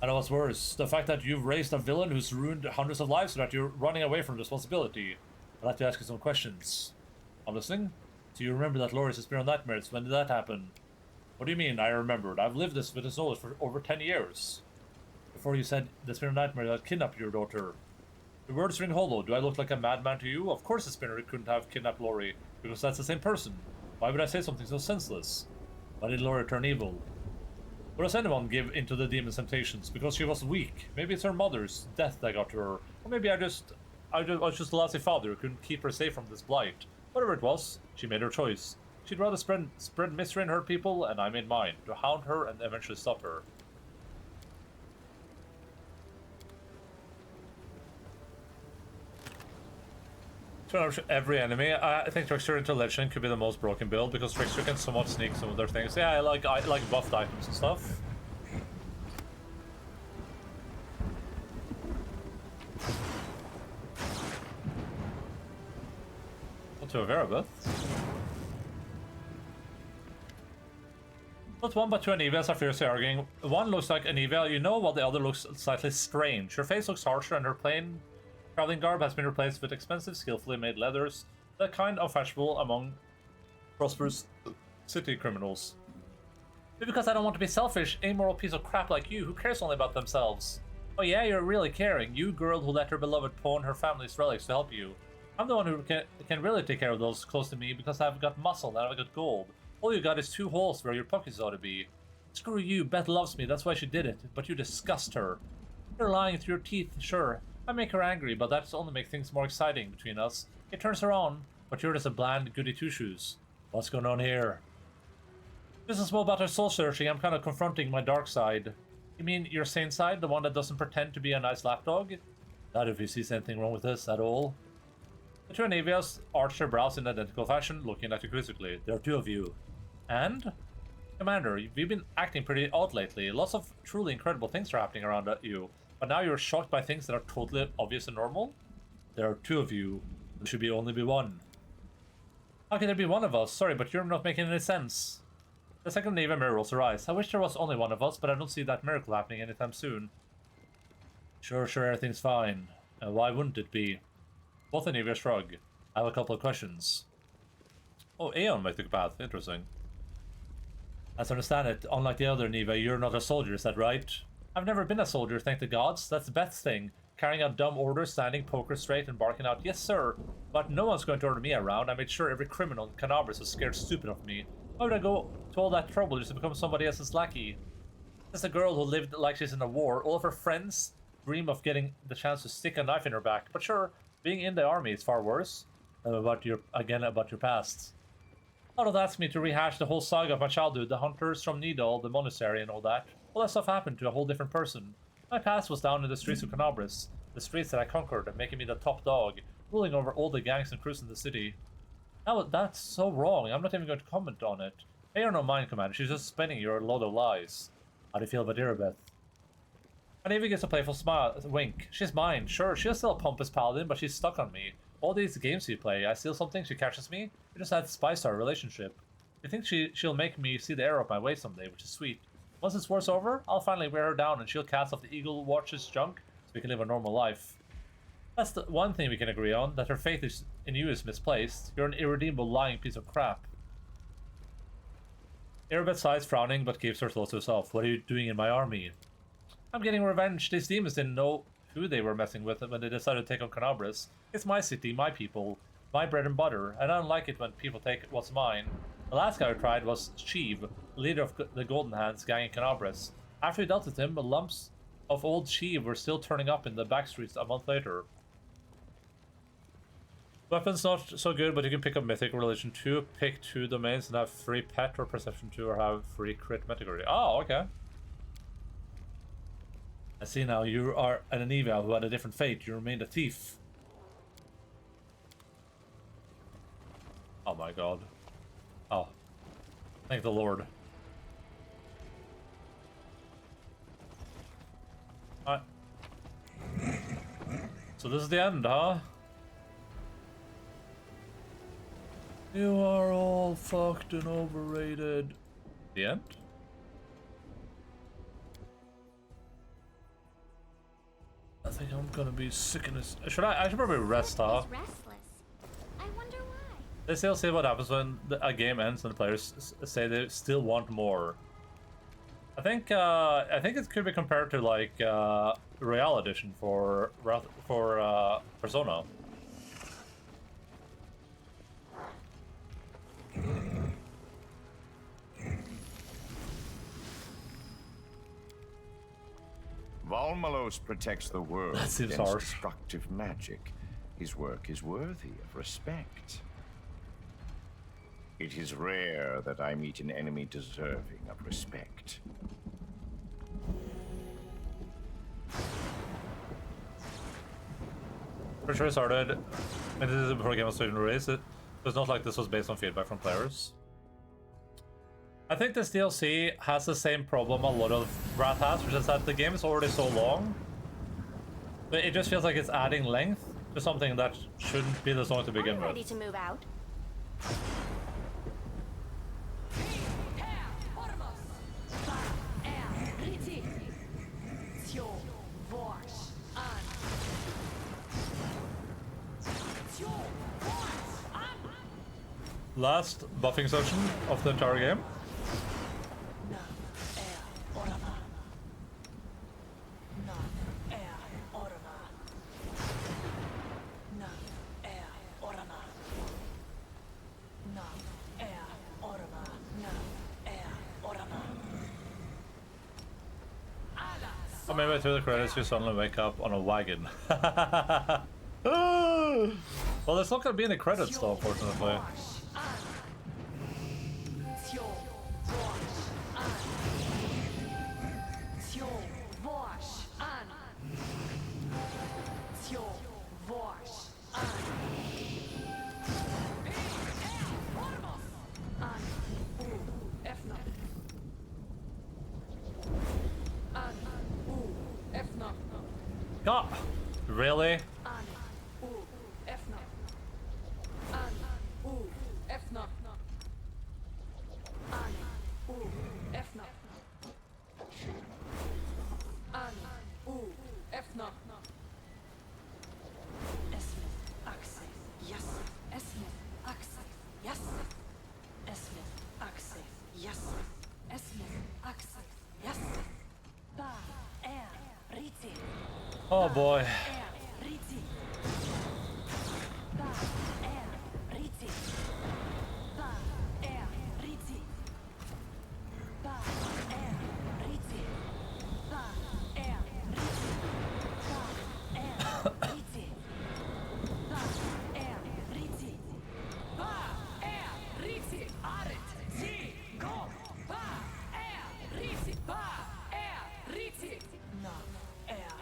I know what's worse, the fact that you've raised a villain who's ruined hundreds of lives so that you're running away from responsibility. I'd like to ask you some questions. I'm listening. Do you remember that Lori's the spinner of nightmares? When did that happen? What do you mean, I remembered? I've lived this with this knowledge for over 10 years. Before you said the Spinner Nightmare that kidnapped your daughter. The words ring hollow. Do I look like a madman to you? Of course the Spinner couldn't have kidnapped Lori, because that's the same person. Why would I say something so senseless? Why did Lori turn evil? Or does anyone give into the demon's temptations? Because she was weak. Maybe it's her mother's death that got to her. Or maybe I was just a lousy father who couldn't keep her safe from this blight. Whatever it was, she made her choice. She'd rather spread mystery and hurt people, and I made mine, to hound her and eventually stop her. Every enemy, I think Trickster into Legend could be the most broken build, because Trickster can somewhat sneak some of their things. Yeah, I like buffed items and stuff. Not too aware of it. Not one but two Anivias are fiercely arguing. One looks like Anivia, you know, while the other looks slightly strange. Her face looks harsher and her plain traveling garb has been replaced with expensive, skillfully made leathers, the kind of fashionable among prosperous city criminals. Because I don't want to be selfish, amoral piece of crap like you who cares only about themselves. Oh yeah, you're really caring. You girl who let her beloved pawn her family's relics to help you. I'm the one who can really take care of those close to me because I've got muscle and I've got gold. All you got is 2 holes where your pockets ought to be. Screw you, Beth loves me, that's why she did it, but you disgust her. You're lying through your teeth, sure. I make her angry, but that's only make things more exciting between us. It turns her on, but you're just a bland goody two-shoes. What's going on here? This is more about our soul searching. I'm kind of confronting my dark side. You mean your sane side, the one that doesn't pretend to be a nice lapdog? Not if he sees anything wrong with this at all. The two Anivias arch their brows in identical fashion, looking at you quizzically. There are 2 of you. And? Commander, you've been acting pretty odd lately. Lots of truly incredible things are happening around you. But now you're shocked by things that are totally obvious and normal? There are 2 of you. There should only be 1. How can there be 1 of us? Sorry, but you're not making any sense. The second Anivia mirror rolls her eyes. I wish there was only 1 of us, but I don't see that miracle happening anytime soon. Sure, everything's fine. Why wouldn't it be? Both Anivia shrug. I have a couple of questions. Oh, Aeon might take a path. Interesting. As I understand it, unlike the other Anivia, you're not a soldier, is that right? I've never been a soldier, thank the gods. That's Beth's thing. Carrying out dumb orders, standing poker straight, and barking out, yes sir. But no one's going to order me around. I made sure every criminal in Canabras was scared stupid of me. Why would I go to all that trouble just to become somebody else's lackey? As a girl who lived like she's in a war, all of her friends dream of getting the chance to stick a knife in her back. But sure, being in the army is far worse. About your past. All of that's me to rehash the whole saga of my childhood, the hunters from Nidal, the monastery and all that. All that stuff happened to a whole different person. My past was down in the streets of Canabras, the streets that I conquered, making me the top dog, ruling over all the gangs and crews in the city. Now that's so wrong, I'm not even going to comment on it. Pay her no mind, Commander, she's just spinning you a load of lies. How do you feel about Irabeth? And Eva gets a playful smile, wink. She's mine, sure, she's still a pompous paladin, but she's stuck on me. All these games we play, I steal something, she catches me. We just had spice our relationship. I think she'll make me see the error of my ways someday, which is sweet. Once this war's over, I'll finally wear her down and she'll cast off the Eagle Watch's junk so we can live a normal life. That's the one thing we can agree on, that her faith in you is misplaced. You're an irredeemable lying piece of crap. Irabeth sighs, frowning, but keeps her thoughts to herself. What are you doing in my army? I'm getting revenge. These demons didn't know who they were messing with when they decided to take on Canabras. It's my city, my people, my bread and butter, and I don't like it when people take what's mine. The last guy I tried was Sheev, leader of the Golden Hands gang in Canabras. After we dealt with him, lumps of old Sheev were still turning up in the backstreets a month later. Weapons not so good, but you can pick up Mythic Religion 2, pick 2 domains and have free pet or Perception 2 or have free crit metagory. Oh, okay. I see now, you are an Anivia who had a different fate. You remained a thief. Oh my god. Oh. Thank the Lord. Alright. So this is the end, huh? You are all fucked and overrated. The end? I think I'm gonna be sick in this. I should probably rest, huh? Restless. I wonder why. They still see what happens when a game ends and players say they still want more. I think it could be compared to like Royale Edition for Persona. Valmalos protects the world That seems against harsh. destructive magic. His work is worthy of respect. It is rare that I meet an enemy deserving of respect. Pretty sure it started, and this is before the game was even released. It's not like this was based on feedback from players. I think this DLC has the same problem a lot of Wrath has, which is that the game is already so long, but it just feels like it's adding length to something that shouldn't be this long to begin I'm with. ready to move out. Last buffing section of the entire game. Or maybe through the credits you suddenly wake up on a wagon. Well, there's not gonna be any credits though, unfortunately. God, really? Oh boy.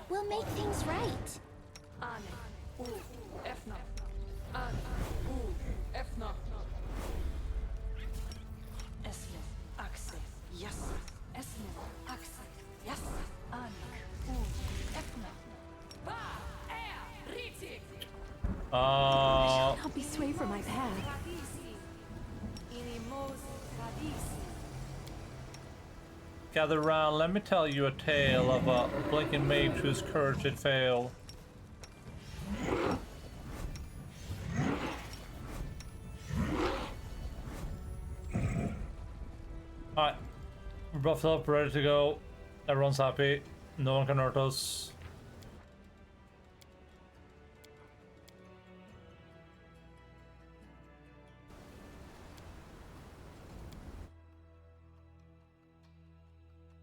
We'll make things right. I shall not be swayed from my path. Gather round, let me tell you a tale of a blinking mage whose courage did fail. Alright, we're buffed up, ready to go. Everyone's happy. No one can hurt us.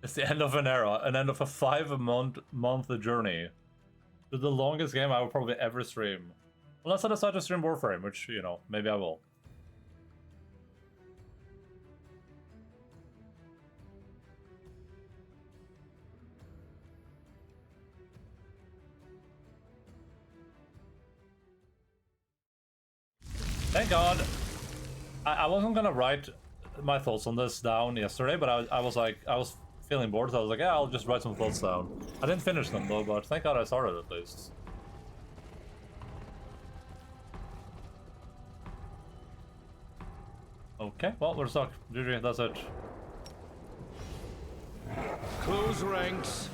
It's the end of an era, an end of a 5-month journey. To the longest game I will probably ever stream. Unless I decide to stream Warframe, which, you know, maybe I will. Thank God. I wasn't gonna write my thoughts on this down yesterday, but I was feeling bored, so I was like, yeah, I'll just write some thoughts down. I didn't finish them though, but thank God I started at least. Okay, well, we're stuck. GG, that's it. Close ranks.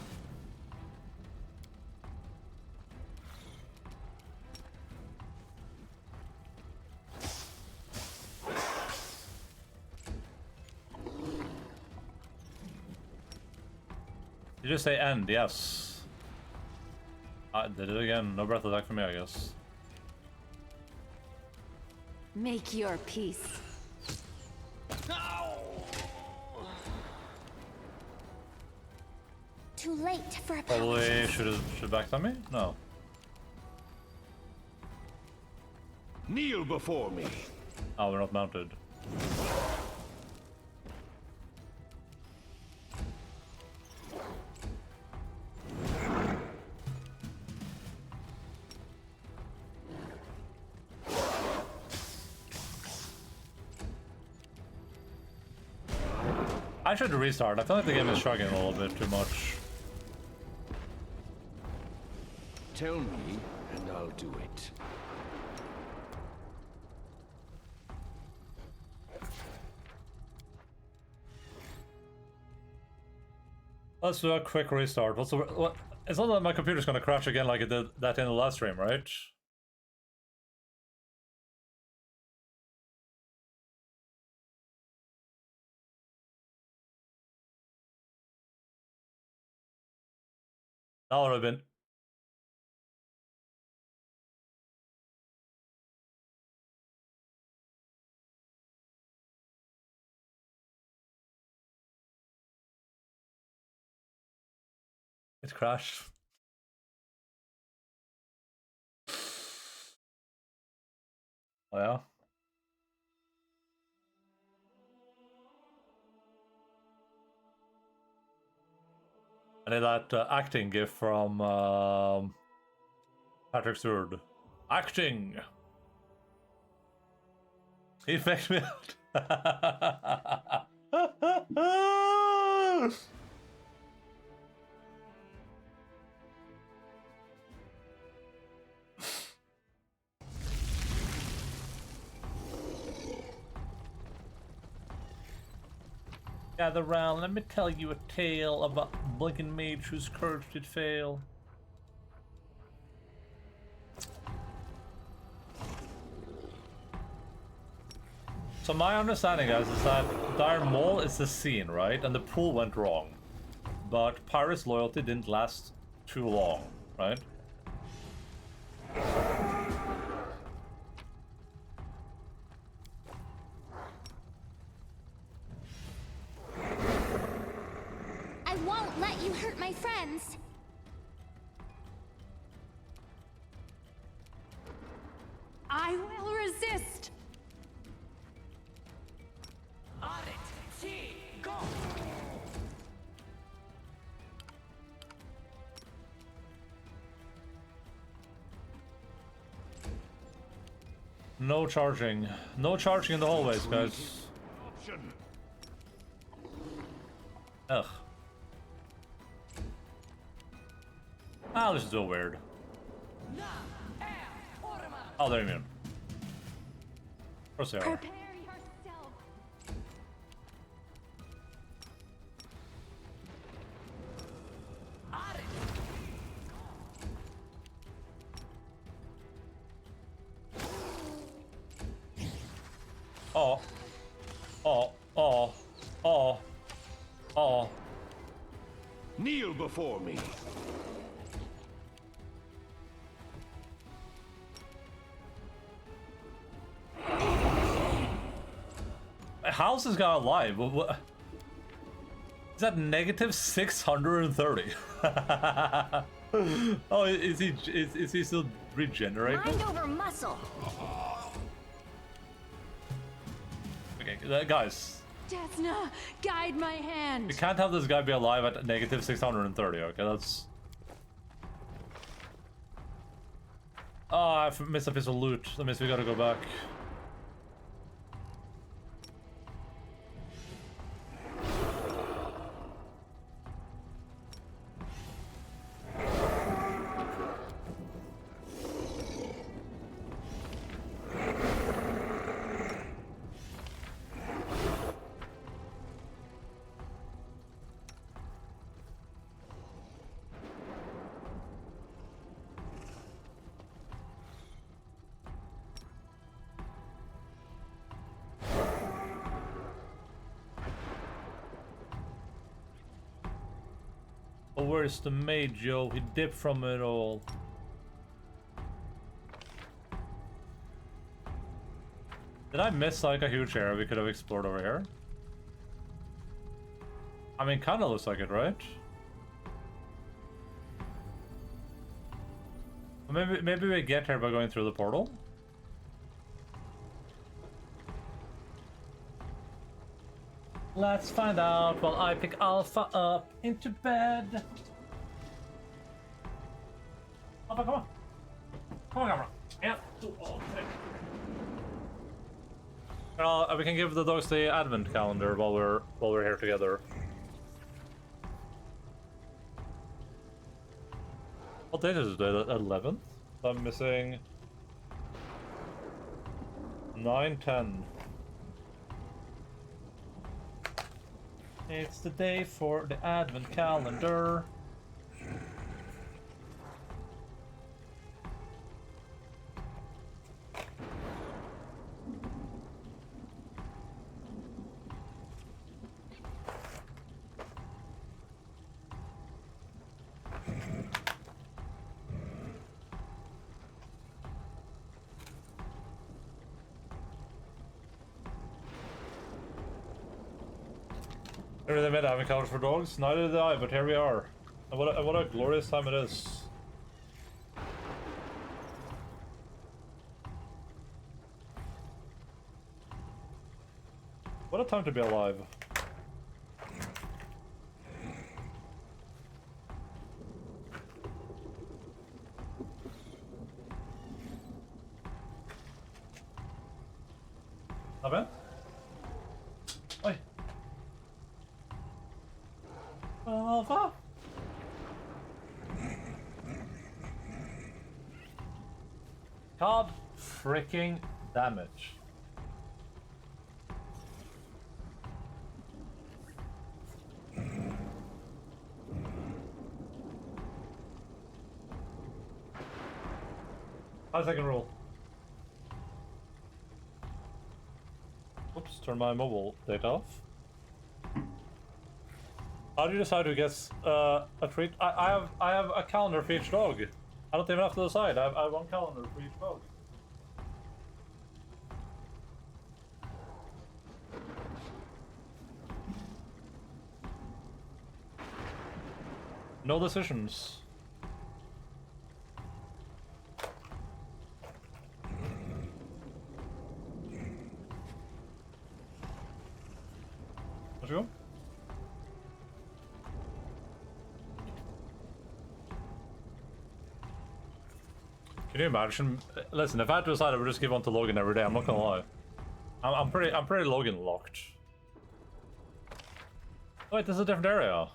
Did you say end? Yes. I did it again. No breath attack for me, I guess. Make your peace. Too late for a Probably should backstab me? No. Kneel before me. Oh, we're not mounted. I should restart. I feel like the game is struggling a little bit too much. Tell me, and I'll do it. Let's do a quick restart. What's the what? It's not that my computer's gonna crash again like it did that in the last stream, right? That would have been. It crashed. Oh yeah. I need that acting gif from Patrick Stewart. Acting! He faked me out. Gather round, let me tell you a tale about blinking mage whose courage did fail. So my understanding, guys, is that Dire Maul is the scene, right? And the pool went wrong. But Pyrus' loyalty didn't last too long, right? I won't let you hurt my friends. I will resist. On it. T. Go. No charging. No charging in the hallways, guys. Ugh. Ah, this is so weird. Oh, they're immune. Of course they are. Prepare yourself. Oh. Oh. Oh. Oh. Oh. Kneel before me. How's this guy alive? What? Is that negative 630? Oh, is he still regenerating? Mind over muscle. Okay, guys. Desna, guide my hand. We can't have this guy be alive at negative 630, okay? That's... Oh, I missed a piece of loot. That means we gotta go back. Oh, where's the mage, yo? He dipped from it all. Did I miss like a huge area we could have explored over here? I mean, kind of looks like it, right? Maybe we get here by going through the portal. Let's find out while I pick Alpha up into bed. Alpha, come on. Come on, camera. Yeah. We can give the dogs the advent calendar while we're here together. What date is it? 11th? I'm missing 9/10. It's the day for the advent calendar. Never really made having couch for dogs. Neither did I, but here we are. And what a glorious time it is. What a time to be alive. Not bad? Oi. Alpha. God freaking damage. How's second rule? Oops, turn my mobile data off. How do you decide who gets a treat? I have a calendar for each dog. I don't even have to decide. I have one calendar for each dog. No decisions. Let's go. Can you imagine? Listen, if I had to decide, I would just give on to Logan every day. I'm not gonna lie. I'm pretty Logan locked. Wait, this is a different area.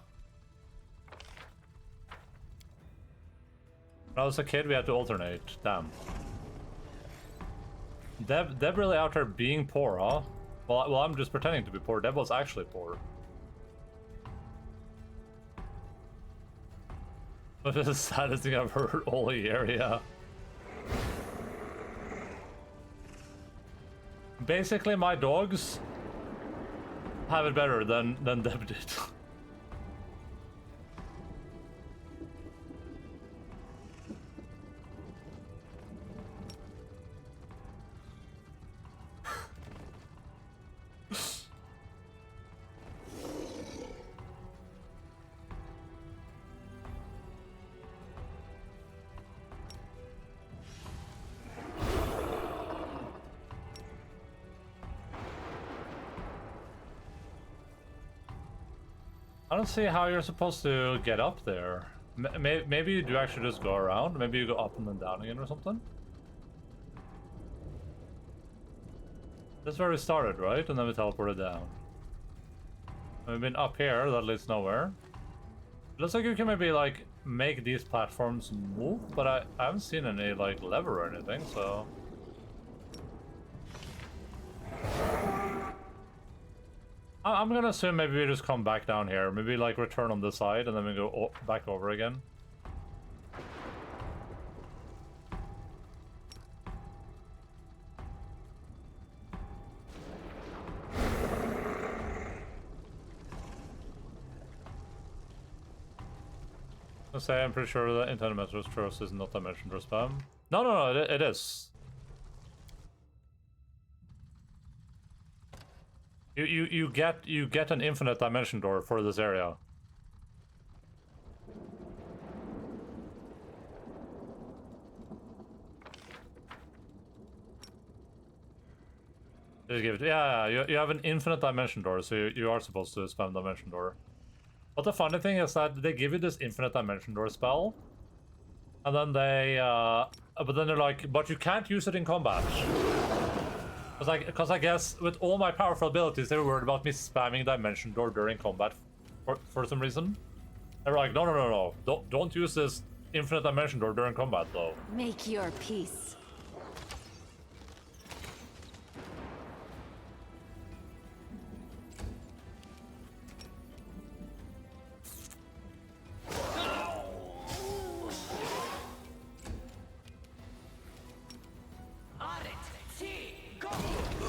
When I was a kid, we had to alternate. Damn. Deb really out there being poor, huh? Well, I'm just pretending to be poor. Deb was actually poor. This is the saddest thing I've heard all year, yeah. Basically, my dogs have it better than Deb did. I don't see how you're supposed to get up there. Maybe you do actually just go around. Maybe you go up and then down again or something. That's where we started, right? And then we teleported down. And we've been up here, that leads nowhere. It looks like you can maybe like make these platforms move, but I haven't seen any like lever or anything, so... I'm gonna assume maybe we just come back down here. Maybe like return on this side and then we go back over again. I say I'm pretty sure that internet metros trust is not dimension door spam. No, it is. You get an infinite dimension door for this area. Just give it. Yeah, you have an infinite dimension door, so you are supposed to spam dimension door. But the funny thing is that they give you this infinite dimension door spell, and then but then they're like, but you can't use it in combat. Because I guess with all my powerful abilities, they were worried about me spamming dimension door during combat for some reason. They were like, no, don't use this infinite dimension door during combat though. Make your peace.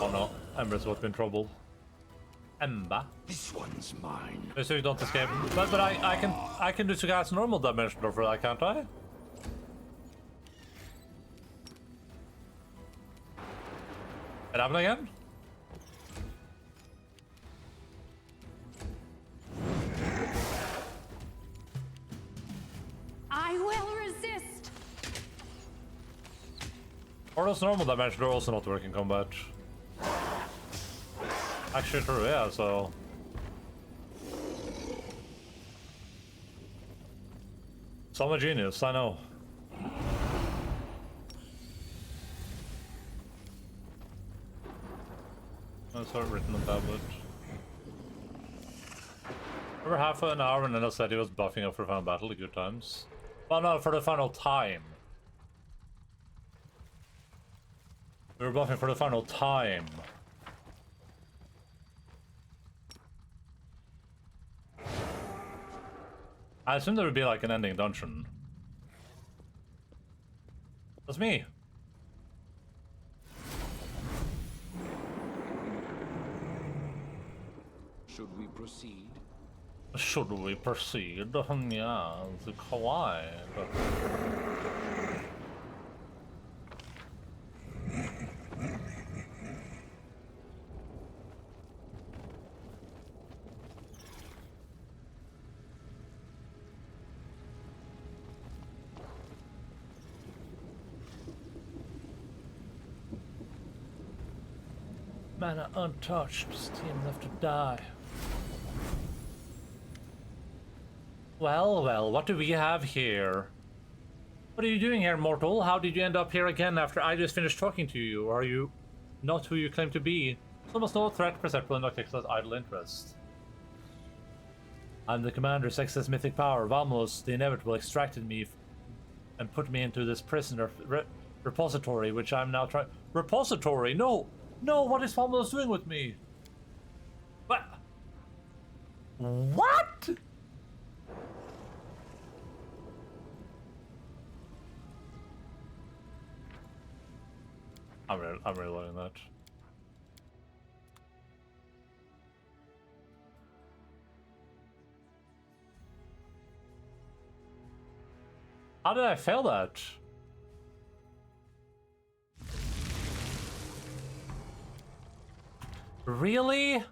Oh no, Ember's what's been trouble. Ember. This one's mine. So you don't escape. But I can do to cast normal dimension door for that, can't I? It happened again? I will resist. Or does normal dimension door also not work in combat? Actually true, yeah, so... So I'm a genius, I know. I saw it written on tablet. Over half an hour and then I said he was buffing up for final battle, good times. Well, no, for the final time. We were buffing for the final time. I assume there would be like an ending dungeon. That's me. Should we proceed? Should we proceed? Yeah, it's kawaii. Mana untouched, steam left to die. Well, what do we have here? What are you doing here, mortal? How did you end up here again after I just finished talking to you? Are you not who you claim to be? Almost no threat perceptible in Noctix's idle interest. I'm the commander's excess mythic power. Vamos, the inevitable, extracted me and put me into this prisoner repository, which I'm now trying... Repository? No! No, what is Vamos doing with me? What? What? I'm really loving that. How did I fail that? Really?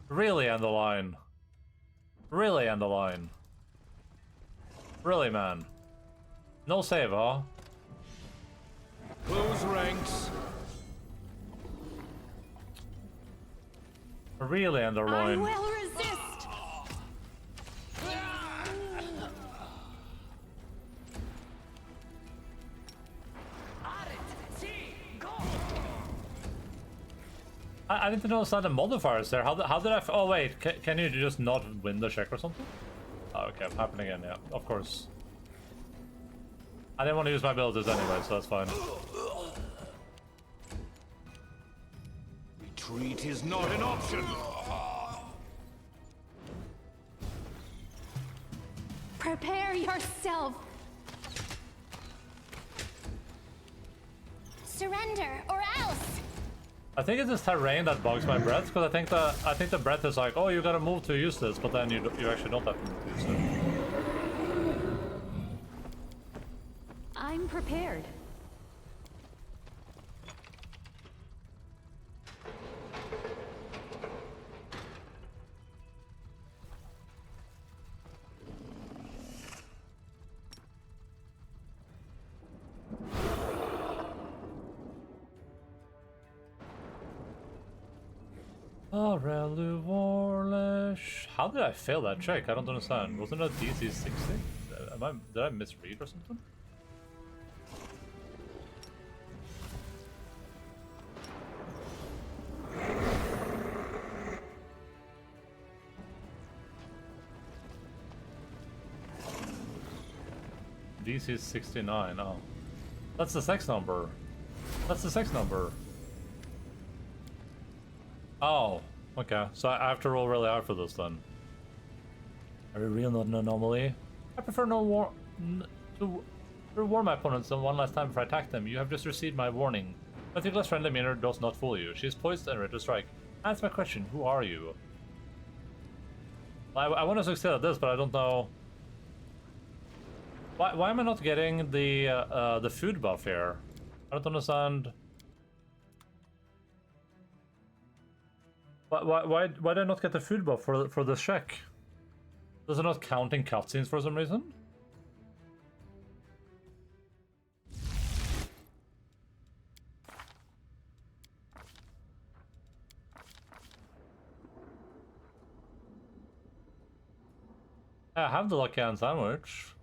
Really, Endaline? Really, Endaline? Really, man? No save, huh? Close ranks. Really, Endaline? I will resist. I didn't notice that the modifiers there. How did I? Oh wait, can you just not win the check or something? Oh, okay, happening again. Yeah, of course. I didn't want to use my abilities anyway, so that's fine. Retreat is not an option. Prepare yourself. Surrender or else. I think it's this terrain that bugs my breath, because I think the breath is like, oh, you gotta move to use this, but then you actually don't have to move to use it. I'm prepared. Aurelie Warlish. How did I fail that check? I don't understand. Wasn't it DC 60? Did I misread or something? DC 69. Oh, that's the sex number. That's the sex number. Oh, okay. So I have to roll really hard for this then. Are you real, not an anomaly? I prefer to warn my opponents one last time before I attack them. You have just received my warning. My Nicholas' friendly manner does not fool you. She is poised and ready to strike. Answer my question. Who are you? I want to succeed at this, but I don't know. Why am I not getting the food buff here? I don't understand. Why did I not get the food buff for this check? Does it not count in cutscenes for some reason? I have the lucky hand sandwich.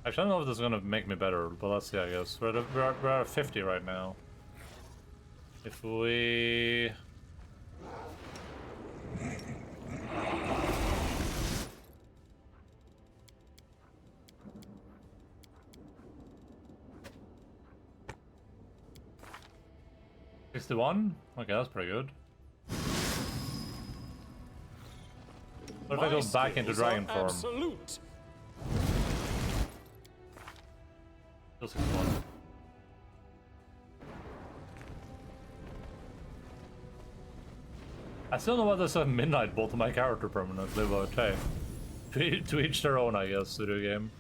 Actually, I don't know if this is gonna make me better, but let's see, I guess. We're at 50 right now. If we... $61? Okay, that's pretty good. What if I go back into dragon form? Absolute. Still 61. I still know why there's a midnight bolt to my character permanently, but hey. To each their own, I guess, video game.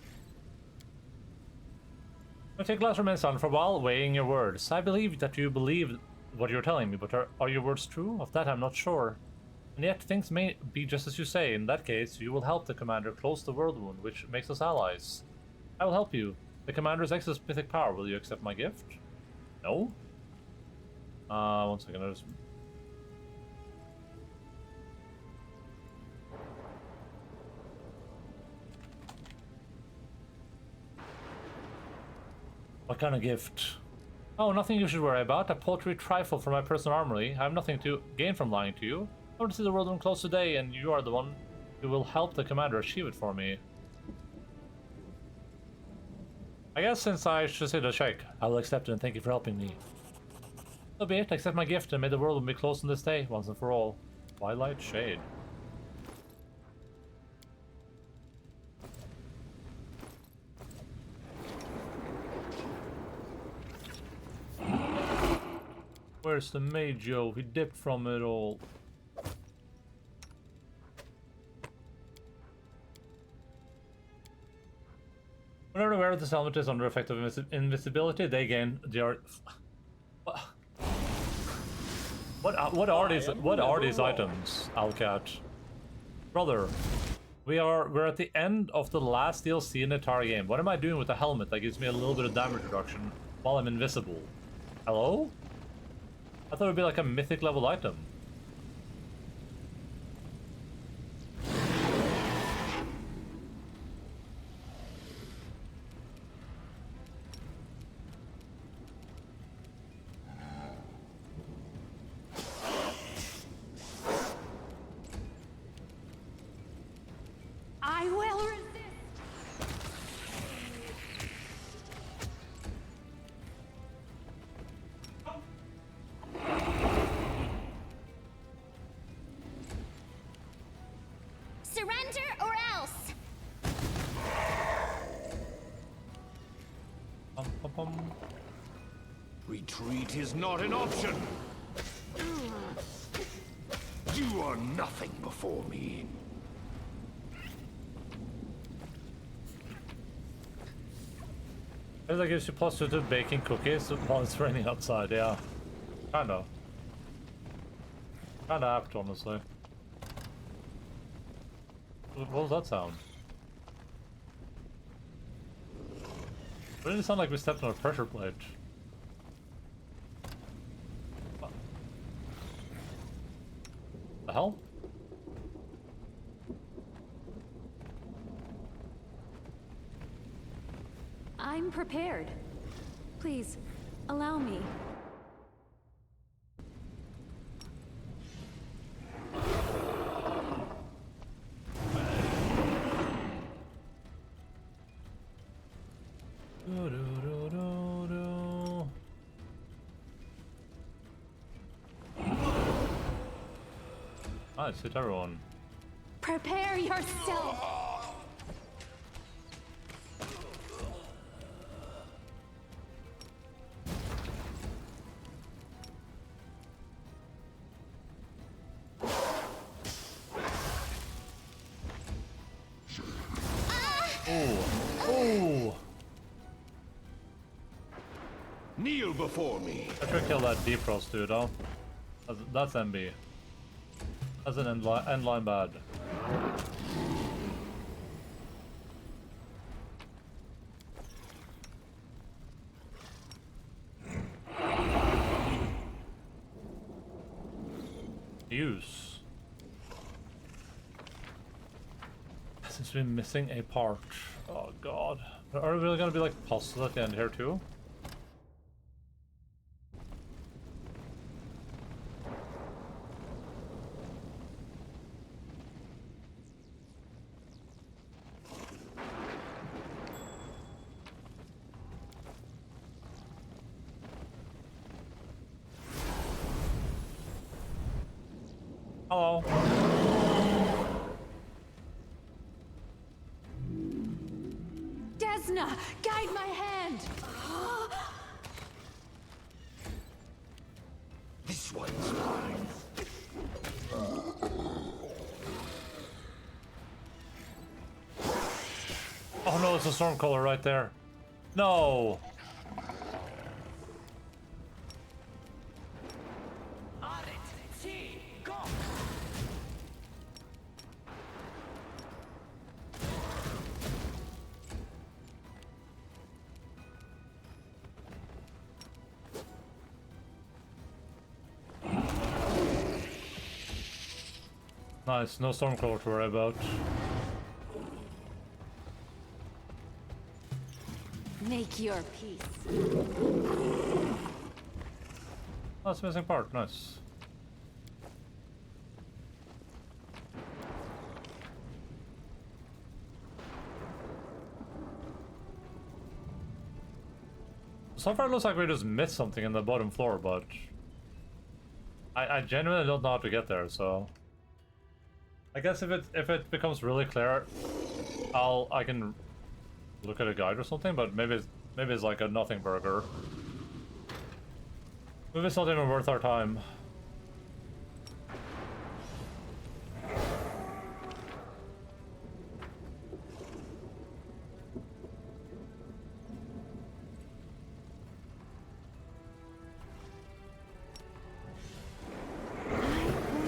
I take last remain silent for a while, weighing your words. I believe that you believe what you're telling me, but are your words true? Of that I'm not sure. And yet things may be just as you say. In that case, you will help the commander close the world wound, which makes us allies. I will help you. The commander's excess mythic power. Will you accept my gift? No? One second. What kind of gift? Oh, nothing you should worry about. A paltry trifle for my personal armory. I have nothing to gain from lying to you. I want to see the world wound close today, and you are the one who will help the commander achieve it for me. I guess since I should say the check, I will accept it and thank you for helping me. So be it, accept my gift and may the world be close on this day, once and for all. Twilight Shade. Where's the Majo? He dipped from it all. Whenever aware of this helmet is under effect of invisibility, they gain the What are these items, Alcat? Brother, we're at the end of the last DLC in the entire game. What am I doing with the helmet that gives me a little bit of damage reduction while I'm invisible? Hello? I thought it would be like a mythic level item. I will resist. Retreat is not an option. You are nothing before me. It gives you +2 to baking cookies while it's raining outside, yeah. Kinda. Kinda apt, honestly. What was that sound? It really sounded like we stepped on a pressure plate. What the hell? I'm prepared. Please, allow me. Nice, hit everyone. Prepare yourself! Kneel before me. I should kill that Defrost dude, huh? That's MB. That's an endline bad. Use. Since we're missing a part. Oh god. Are we really gonna be like puzzles at the end here too? Hello. Desna, guide my hand! This one's mine. Oh no, it's a Stormcaller right there. No! Nice, no Stormcaller to worry about. Make your peace. That's a missing part, nice. So far it looks like we just missed something in the bottom floor, but I genuinely don't know how to get there, so I guess if it becomes really clear, I can look at a guide or something, but maybe it's like a nothing burger. Maybe it's not even worth our time.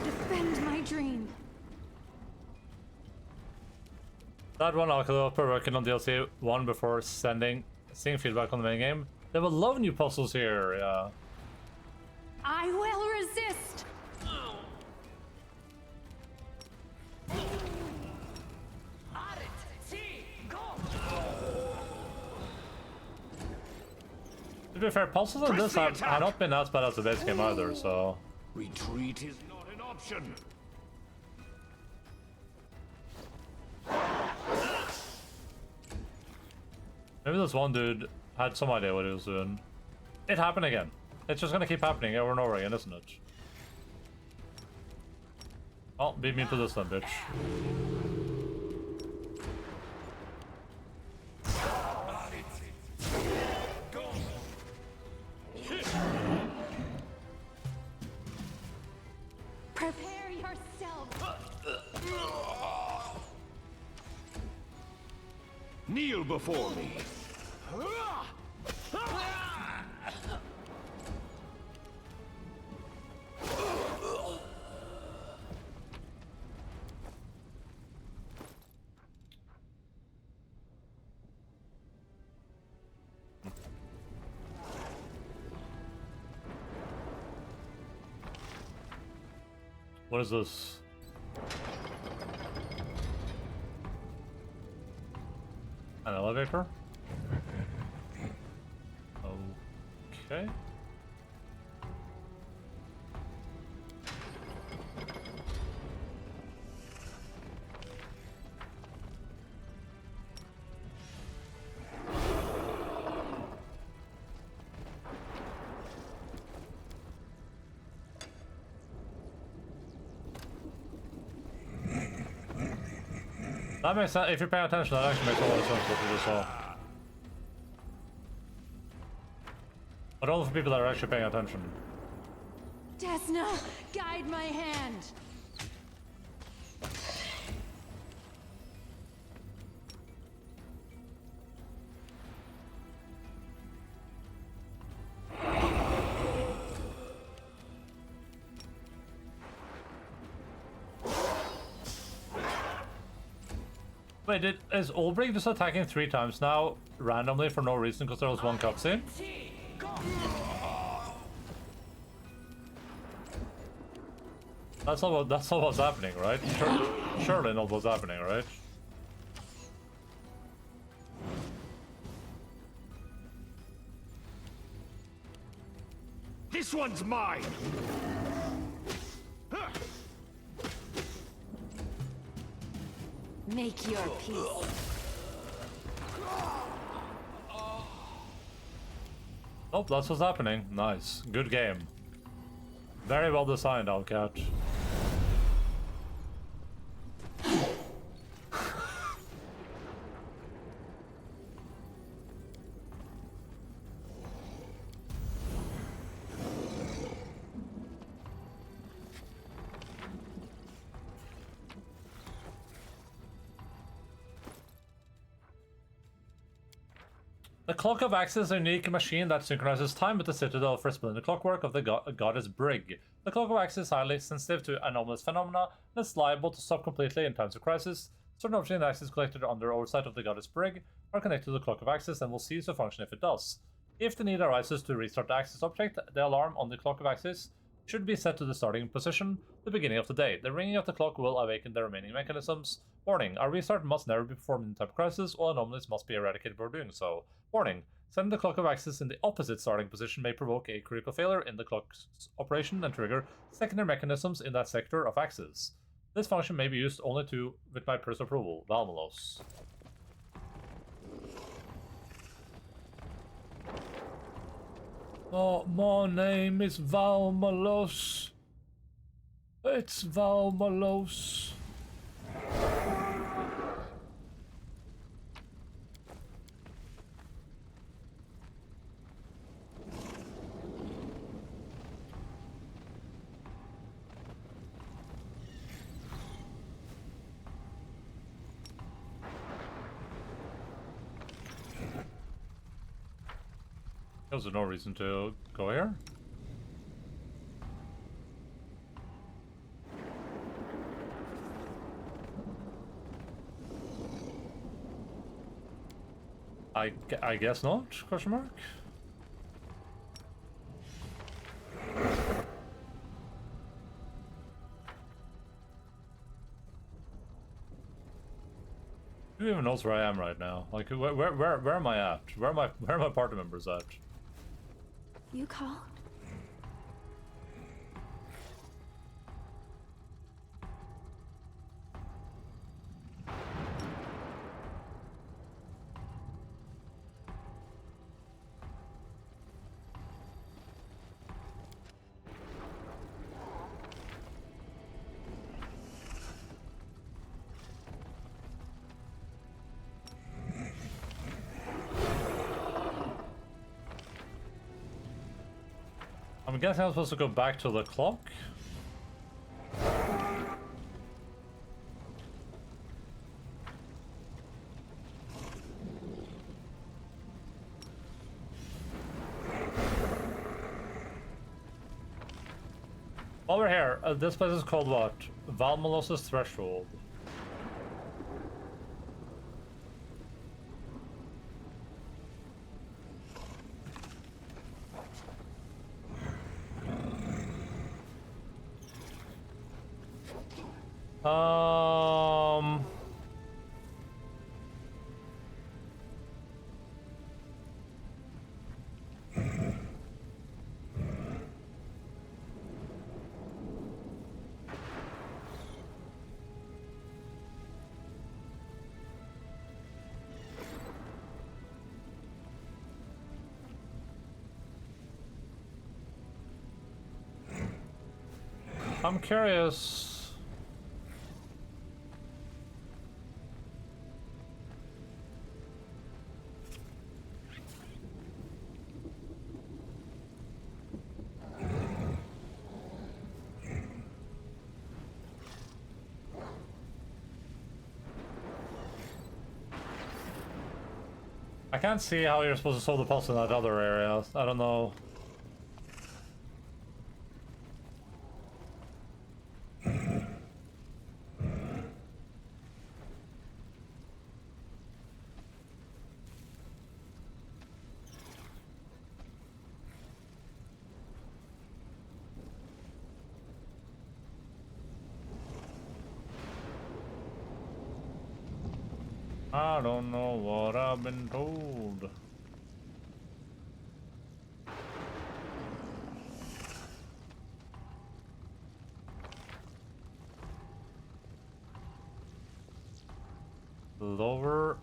Defend my dream. That one I'll per working on DLC 1 before seeing feedback on the main game. They will love new puzzles here, yeah. I will resist! To be fair, puzzles in this have not been as bad as the base game either, so... Retreat is not an option. Maybe this one dude had some idea what he was doing. It happened again. It's just gonna keep happening over and over again, isn't it? Oh, beat me to this then, bitch. Kneel before me. What is this? An elevator? Okay. That makes sense. If you're paying attention, that actually makes a lot of sense what you just saw. But only for people that are actually paying attention. Desna, guide my hand. Wait, is Olbrich just attacking 3 times now, randomly for no reason because there was one cutscene? That's not what's happening, right? Surely not what's happening, right? This one's mine. Make your peace. Oh, that's what's happening. Nice. Good game. Very well designed, Outcat. The Clock of Axis is a unique machine that synchronizes time with the citadel for splitting the clockwork of the goddess Brig. The Clock of Axis is highly sensitive to anomalous phenomena and is liable to stop completely in times of crisis. Certain objects in the Axis collected under oversight of the goddess Brig are connected to the Clock of Axis and will cease to function if it does. If the need arises to restart the Axis object, the alarm on the Clock of Axis should be set to the starting position, the beginning of the day. The ringing of the clock will awaken the remaining mechanisms. Warning, a restart must never be performed in time of crisis, all anomalies must be eradicated before doing so. Warning, setting the Clock of Axis in the opposite starting position may provoke a critical failure in the clock's operation and trigger secondary mechanisms in that sector of Axis. This function may be used only with my personal approval. Valmalos. Oh, my name is Valmalos. It's Valmalos. There's no reason to go here. I guess not? Question mark. Who even knows where I am right now? Like, where am I at? Where are my party members at? You called? I'm guessing I'm supposed to go back to the clock. While we're here, this place is called what? Valmolos's Threshold. I'm curious. I can't see how you're supposed to solve the puzzle in that other area. I don't know. I don't know what I've been told. Lower